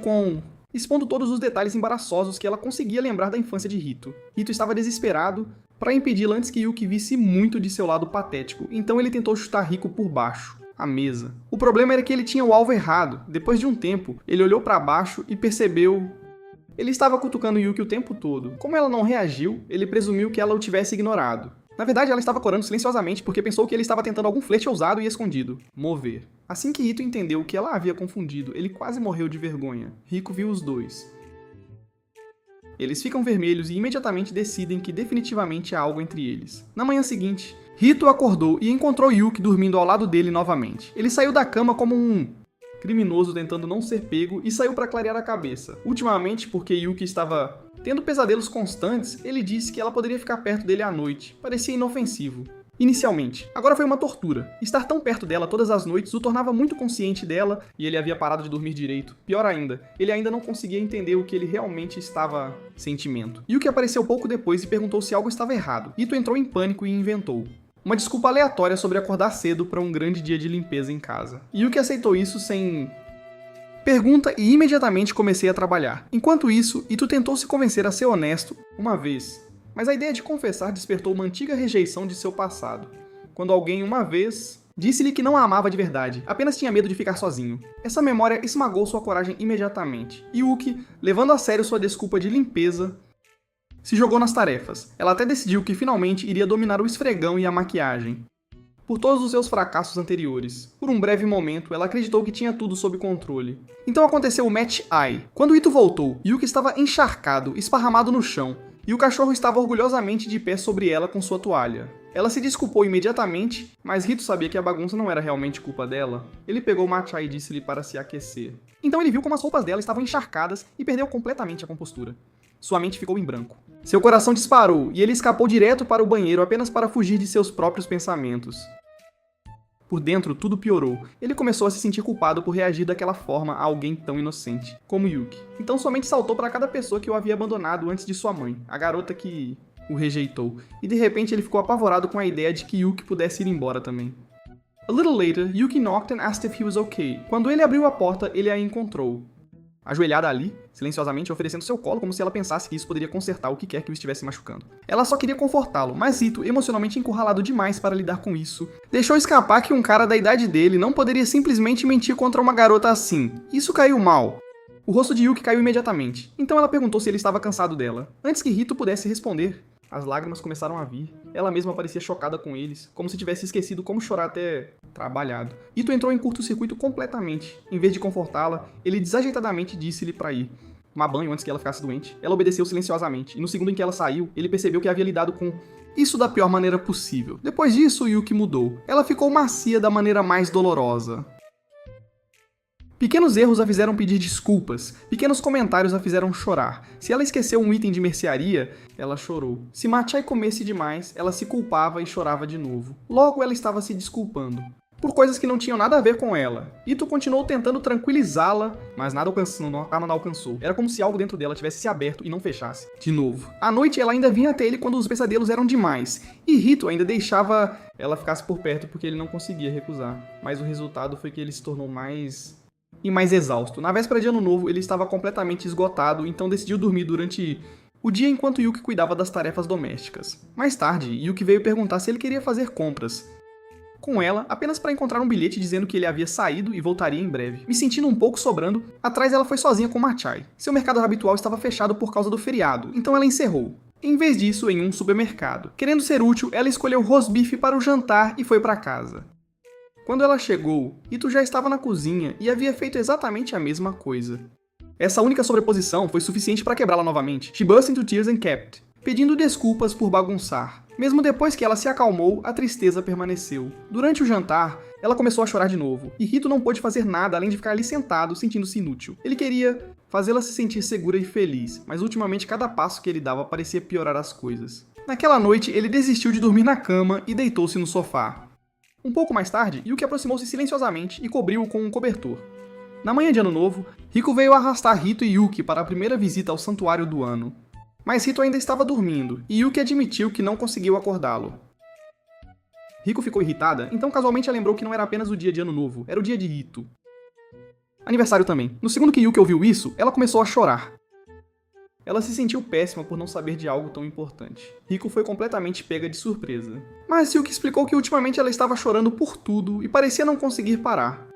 S1: expondo todos os detalhes embaraçosos que ela conseguia lembrar da infância de Rito. Rito estava desesperado para impedi-la antes que Yuki visse muito de seu lado patético, então ele tentou chutar Rico por baixo, a mesa. O problema era que ele tinha o alvo errado. Depois de um tempo, ele olhou para baixo e percebeu... Ele estava cutucando Yuki o tempo todo. Como ela não reagiu, ele presumiu que ela o tivesse ignorado. Na verdade, ela estava corando silenciosamente porque pensou que ele estava tentando algum flerte ousado e escondido. Mover. Assim que Rito entendeu que ela havia confundido, ele quase morreu de vergonha. Rico viu os dois. Eles ficam vermelhos e imediatamente decidem que definitivamente há algo entre eles. Na manhã seguinte, Rito acordou e encontrou Yuki dormindo ao lado dele novamente. Ele saiu da cama como um criminoso tentando não ser pego e saiu para clarear a cabeça. Ultimamente, porque Yuki estava tendo pesadelos constantes, ele disse que ela poderia ficar perto dele à noite. Parecia inofensivo. Inicialmente. Agora foi uma tortura. Estar tão perto dela todas as noites o tornava muito consciente dela e ele havia parado de dormir direito. Pior ainda, ele ainda não conseguia entender o que ele realmente estava sentimento. Yuki apareceu pouco depois e perguntou se algo estava errado. Ito entrou em pânico e inventou uma desculpa aleatória sobre acordar cedo para um grande dia de limpeza em casa. Yuki aceitou isso sem pergunta e imediatamente comecei a trabalhar. Enquanto isso, Ito tentou se convencer a ser honesto uma vez, mas a ideia de confessar despertou uma antiga rejeição de seu passado, quando alguém uma vez disse-lhe que não a amava de verdade, apenas tinha medo de ficar sozinho. Essa memória esmagou sua coragem imediatamente. Yuki, levando a sério sua desculpa de limpeza, se jogou nas tarefas. Ela até decidiu que finalmente iria dominar o esfregão e a maquiagem. Por todos os seus fracassos anteriores. Por um breve momento, ela acreditou que tinha tudo sob controle. Então aconteceu o Match Eye. Quando Ito voltou, Yuki estava encharcado, esparramado no chão, e o cachorro estava orgulhosamente de pé sobre ela com sua toalha. Ela se desculpou imediatamente, mas Rito sabia que a bagunça não era realmente culpa dela. Ele pegou o matcha e disse-lhe para se aquecer. Então ele viu como as roupas dela estavam encharcadas e perdeu completamente a compostura. Sua mente ficou em branco. Seu coração disparou e ele escapou direto para o banheiro apenas para fugir de seus próprios pensamentos. Por dentro, tudo piorou. Ele começou a se sentir culpado por reagir daquela forma a alguém tão inocente, como Yuki. Então sua mente saltou para cada pessoa que o havia abandonado antes de sua mãe, a garota que o rejeitou. E de repente ele ficou apavorado com a ideia de que Yuki pudesse ir embora também. A little later, Yuki knocked and asked if he was okay. Quando ele abriu a porta, ele a encontrou ajoelhada ali, silenciosamente oferecendo seu colo como se ela pensasse que isso poderia consertar o que quer que o estivesse machucando. Ela só queria confortá-lo, mas Ito, emocionalmente encurralado demais para lidar com isso, deixou escapar que um cara da idade dele não poderia simplesmente mentir contra uma garota assim. Isso caiu mal. O rosto de Yuki caiu imediatamente, então ela perguntou se ele estava cansado dela. Antes que Hito pudesse responder, as lágrimas começaram a vir. Ela mesma parecia chocada com eles, como se tivesse esquecido como chorar até trabalhado. Hito entrou em curto-circuito completamente. Em vez de confortá-la, ele desajeitadamente disse-lhe para ir tomar banho antes que ela ficasse doente. Ela obedeceu silenciosamente, e no segundo em que ela saiu, ele percebeu que havia lidado com isso da pior maneira possível. Depois disso, Yuki mudou. Ela ficou macia da maneira mais dolorosa. Pequenos erros a fizeram pedir desculpas, pequenos comentários a fizeram chorar. Se ela esqueceu um item de mercearia, ela chorou. Se Machai comesse demais, ela se culpava e chorava de novo. Logo ela estava se desculpando. Por coisas que não tinham nada a ver com ela. Hito continuou tentando tranquilizá-la, mas nada não alcançou. Era como se algo dentro dela tivesse se aberto e não fechasse. De novo. À noite ela ainda vinha até ele quando os pesadelos eram demais, e Hito ainda deixava ela ficasse por perto porque ele não conseguia recusar. Mas o resultado foi que ele se tornou mais exausto. Na véspera de Ano Novo, ele estava completamente esgotado, então decidiu dormir durante o dia enquanto Yuki cuidava das tarefas domésticas. Mais tarde, Yuki veio perguntar se ele queria fazer compras com ela, apenas para encontrar um bilhete dizendo que ele havia saído e voltaria em breve. Me sentindo um pouco sobrando, atrás ela foi sozinha com Machai. Seu mercado habitual estava fechado por causa do feriado, então ela encerrou. Em vez disso, em um supermercado. Querendo ser útil, ela escolheu rosbife para o jantar e foi para casa. Quando ela chegou, Hito já estava na cozinha e havia feito exatamente a mesma coisa. Essa única sobreposição foi suficiente para quebrá-la novamente. She burst into tears and kept, pedindo desculpas por bagunçar. Mesmo depois que ela se acalmou, a tristeza permaneceu. Durante o jantar, ela começou a chorar de novo, e Hito não pôde fazer nada além de ficar ali sentado, sentindo-se inútil. Ele queria fazê-la se sentir segura e feliz, mas ultimamente cada passo que ele dava parecia piorar as coisas. Naquela noite, ele desistiu de dormir na cama e deitou-se no sofá. Um pouco mais tarde, Yuki aproximou-se silenciosamente e cobriu-o com um cobertor. Na manhã de Ano Novo, Rico veio arrastar Hito e Yuki para a primeira visita ao santuário do ano. Mas Hito ainda estava dormindo, e Yuki admitiu que não conseguiu acordá-lo. Rico ficou irritada, então casualmente ela lembrou que não era apenas o dia de Ano Novo, era o dia de Hito. Aniversário também. No segundo que Yuki ouviu isso, ela começou a chorar. Ela se sentiu péssima por não saber de algo tão importante. Rico foi completamente pega de surpresa. Mas Yuki explicou que ultimamente ela estava chorando por tudo e parecia não conseguir parar.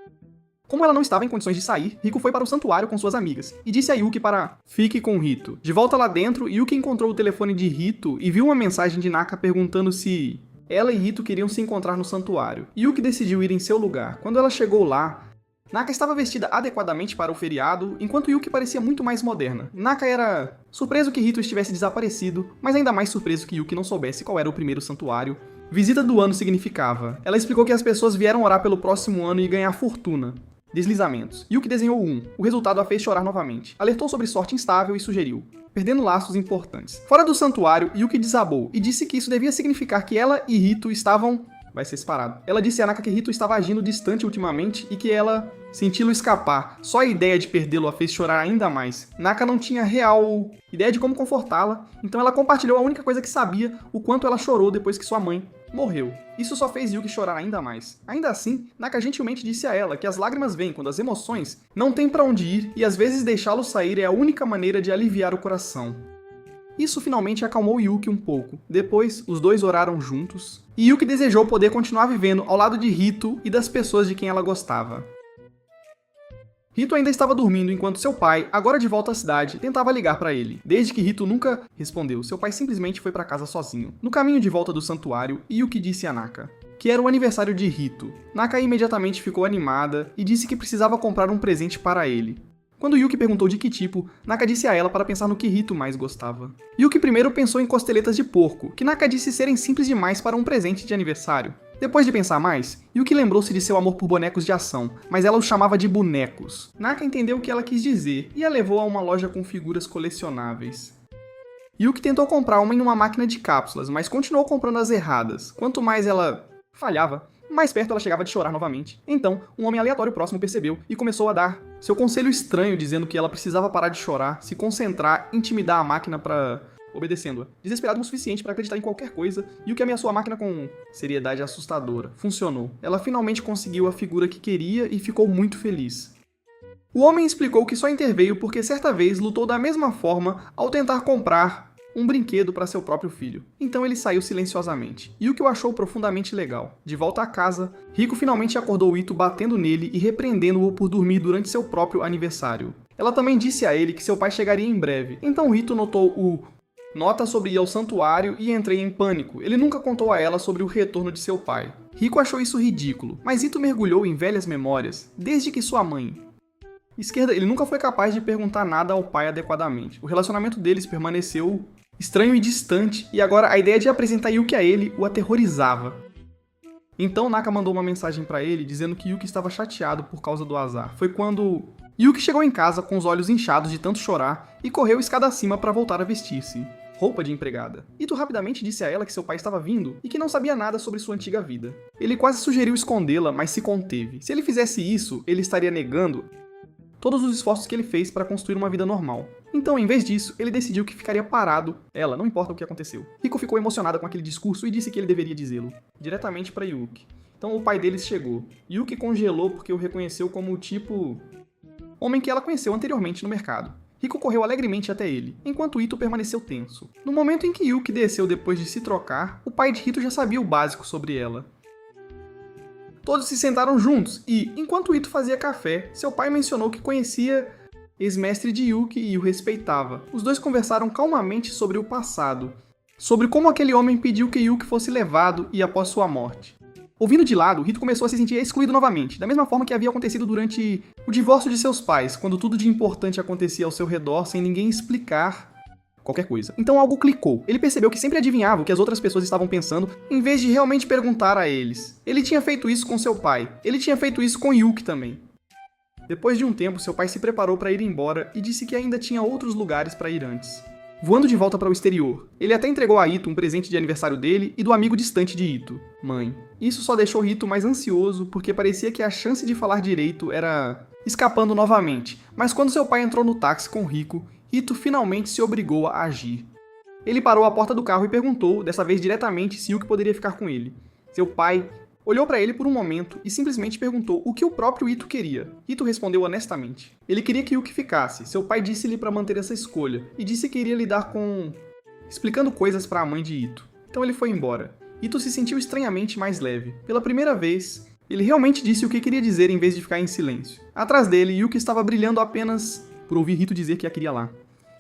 S1: Como ela não estava em condições de sair, Rico foi para o santuário com suas amigas e disse a Yuki para fique com Hito. De volta lá dentro, Yuki encontrou o telefone de Hito e viu uma mensagem de Naka perguntando se ela e Hito queriam se encontrar no santuário. Yuki decidiu ir em seu lugar. Quando ela chegou lá, Naka estava vestida adequadamente para o feriado, enquanto Yuki parecia muito mais moderna. Naka era surpreso que Hito estivesse desaparecido, mas ainda mais surpreso que Yuki não soubesse qual era o primeiro santuário. Visita do ano significava. Ela explicou que as pessoas vieram orar pelo próximo ano e ganhar fortuna. Deslizamentos. Yuki desenhou um. O resultado a fez chorar novamente. Alertou sobre sorte instável e sugeriu, perdendo laços importantes. Fora do santuário, Yuki desabou e disse que isso devia significar que ela e Hito estavam vai ser separado. Ela disse a Naka que Hito estava agindo distante ultimamente e que ela senti-lo escapar. Só a ideia de perdê-lo a fez chorar ainda mais. Naka não tinha real ideia de como confortá-la, então ela compartilhou a única coisa que sabia, o quanto ela chorou depois que sua mãe morreu. Isso só fez Yuki chorar ainda mais. Ainda assim, Naka gentilmente disse a ela que as lágrimas vêm quando as emoções não têm pra onde ir e às vezes deixá-lo sair é a única maneira de aliviar o coração. Isso finalmente acalmou Yuki um pouco. Depois, os dois oraram juntos, e Yuki desejou poder continuar vivendo ao lado de Hito e das pessoas de quem ela gostava. Hito ainda estava dormindo enquanto seu pai, agora de volta à cidade, tentava ligar para ele. Desde que Hito nunca respondeu, seu pai simplesmente foi para casa sozinho. No caminho de volta do santuário, Yuki disse a Naka que era o aniversário de Hito. Naka imediatamente ficou animada e disse que precisava comprar um presente para ele. Quando Yuki perguntou de que tipo, Naka disse a ela para pensar no que Hito mais gostava. Yuki primeiro pensou em costeletas de porco, que Naka disse serem simples demais para um presente de aniversário. Depois de pensar mais, Yuki lembrou-se de seu amor por bonecos de ação, mas ela os chamava de bonecos. Naka entendeu o que ela quis dizer e a levou a uma loja com figuras colecionáveis. Yuki tentou comprar uma em uma máquina de cápsulas, mas continuou comprando as erradas. Quanto mais ela falhava, mais perto ela chegava de chorar novamente. Então, um homem aleatório próximo percebeu e começou a dar seu conselho estranho, dizendo que ela precisava parar de chorar, se concentrar, intimidar a máquina para obedecendo-a. Desesperado o suficiente para acreditar em qualquer coisa, e o que ameaçou a máquina com seriedade assustadora. Funcionou. Ela finalmente conseguiu a figura que queria e ficou muito feliz. O homem explicou que só interveio porque certa vez lutou da mesma forma ao tentar comprar um brinquedo para seu próprio filho. Então ele saiu silenciosamente. E o que o achou profundamente legal. De volta à casa, Rico finalmente acordou Ito batendo nele e repreendendo-o por dormir durante seu próprio aniversário. Ela também disse a ele que seu pai chegaria em breve, então Rito notou o nota sobre ir ao santuário e entrei em pânico. Ele nunca contou a ela sobre o retorno de seu pai. Rico achou isso ridículo, mas Rito mergulhou em velhas memórias, desde que sua mãe... Esquerda, ele nunca foi capaz de perguntar nada ao pai adequadamente. O relacionamento deles permaneceu estranho e distante, e agora a ideia de apresentar Yuki a ele o aterrorizava. Então Naka mandou uma mensagem pra ele dizendo que Yuki estava chateado por causa do azar. Foi quando Yuki chegou em casa com os olhos inchados de tanto chorar e correu escada acima para voltar a vestir-se. Roupa de empregada. Ito rapidamente disse a ela que seu pai estava vindo e que não sabia nada sobre sua antiga vida. Ele quase sugeriu escondê-la, mas se conteve. Se ele fizesse isso, ele estaria negando todos os esforços que ele fez para construir uma vida normal. Então, em vez disso, ele decidiu que ficaria parado. Ela, não importa o que aconteceu. Rico ficou emocionada com aquele discurso e disse que ele deveria dizê-lo, diretamente para Yuki. Então o pai deles chegou. Yuki congelou porque o reconheceu como o tipo... homem que ela conheceu anteriormente no mercado. Rico correu alegremente até ele, enquanto Ito permaneceu tenso. No momento em que Yuki desceu depois de se trocar, o pai de Rito já sabia o básico sobre ela. Todos se sentaram juntos e, enquanto Ito fazia café, seu pai mencionou que conhecia ex-mestre de Yuki e o respeitava. Os dois conversaram calmamente sobre o passado, sobre como aquele homem pediu que Yuki fosse levado e após sua morte. Ouvindo de lado, Rito começou a se sentir excluído novamente, da mesma forma que havia acontecido durante o divórcio de seus pais, quando tudo de importante acontecia ao seu redor sem ninguém explicar qualquer coisa. Então algo clicou. Ele percebeu que sempre adivinhava o que as outras pessoas estavam pensando, em vez de realmente perguntar a eles. Ele tinha feito isso com seu pai. Ele tinha feito isso com Yuki também. Depois de um tempo, seu pai se preparou para ir embora e disse que ainda tinha outros lugares para ir antes. Voando de volta para o exterior, ele até entregou a Ito um presente de aniversário dele e do amigo distante de Ito, mãe. Isso só deixou Rito mais ansioso, porque parecia que a chance de falar direito era escapando novamente. Mas quando seu pai entrou no táxi com Rico, Rito finalmente se obrigou a agir. Ele parou à porta do carro e perguntou, dessa vez diretamente, se Yuki poderia ficar com ele. Seu pai olhou para ele por um momento e simplesmente perguntou o que o próprio Ito queria. Ito respondeu honestamente. Ele queria que Yuki ficasse. Seu pai disse-lhe para manter essa escolha e disse que iria lidar com... explicando coisas para a mãe de Ito. Então ele foi embora. Ito se sentiu estranhamente mais leve. Pela primeira vez, ele realmente disse o que queria dizer em vez de ficar em silêncio. Atrás dele, Yuki estava brilhando apenas por ouvir Rito dizer que a queria lá.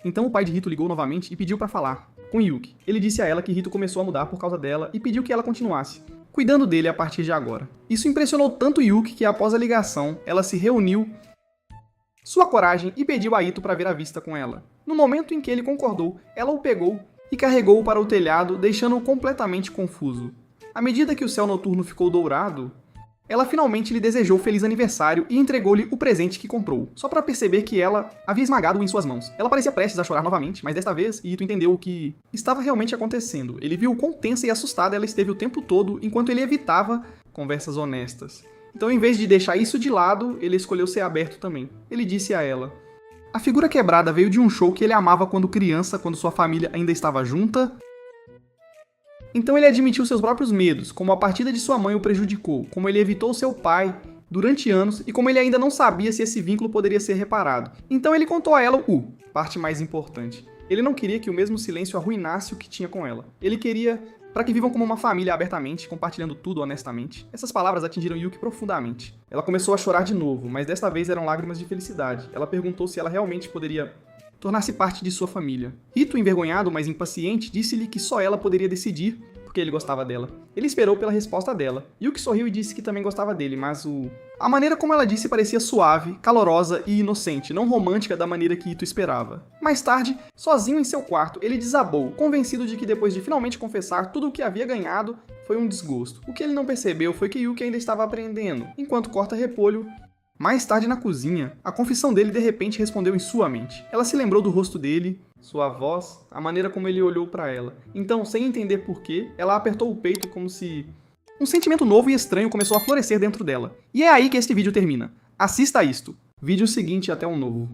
S1: Então o pai de Rito ligou novamente e pediu para falar com Yuki. Ele disse a ela que Rito começou a mudar por causa dela e pediu que ela continuasse, cuidando dele a partir de agora. Isso impressionou tanto Yuki que após a ligação, ela se reuniu sua coragem e pediu a Ito para ver a vista com ela. No momento em que ele concordou, ela o pegou e carregou-o para o telhado, deixando-o completamente confuso. À medida que o céu noturno ficou dourado, ela finalmente lhe desejou feliz aniversário e entregou-lhe o presente que comprou, só para perceber que ela havia esmagado-o em suas mãos. Ela parecia prestes a chorar novamente, mas desta vez Ito entendeu o que estava realmente acontecendo. Ele viu o quão tensa e assustada ela esteve o tempo todo, enquanto ele evitava conversas honestas. Então, em vez de deixar isso de lado, ele escolheu ser aberto também. Ele disse a ela: a figura quebrada veio de um show que ele amava quando criança, quando sua família ainda estava junta. Então ele admitiu seus próprios medos, como a partida de sua mãe o prejudicou, como ele evitou seu pai durante anos e como ele ainda não sabia se esse vínculo poderia ser reparado. Então ele contou a ela parte mais importante. Ele não queria que o mesmo silêncio arruinasse o que tinha com ela. Ele queria para que vivam como uma família abertamente, compartilhando tudo honestamente. Essas palavras atingiram Yuki profundamente. Ela começou a chorar de novo, mas desta vez eram lágrimas de felicidade. Ela perguntou se ela realmente poderia tornar-se parte de sua família. Rito, envergonhado, mas impaciente, disse-lhe que só ela poderia decidir porque ele gostava dela. Ele esperou pela resposta dela. Yuki sorriu e disse que também gostava dele, mas a maneira como ela disse parecia suave, calorosa e inocente, não romântica da maneira que Ito esperava. Mais tarde, sozinho em seu quarto, ele desabou, convencido de que depois de finalmente confessar tudo o que havia ganhado, foi um desgosto. O que ele não percebeu foi que Yuki ainda estava aprendendo, enquanto corta repolho. Mais tarde na cozinha, a confissão dele de repente respondeu em sua mente. Ela se lembrou do rosto dele, sua voz, a maneira como ele olhou para ela. Então, sem entender porquê, ela apertou o peito como se um sentimento novo e estranho começou a florescer dentro dela. E é aí que este vídeo termina. Assista a isto. Vídeo seguinte até um novo.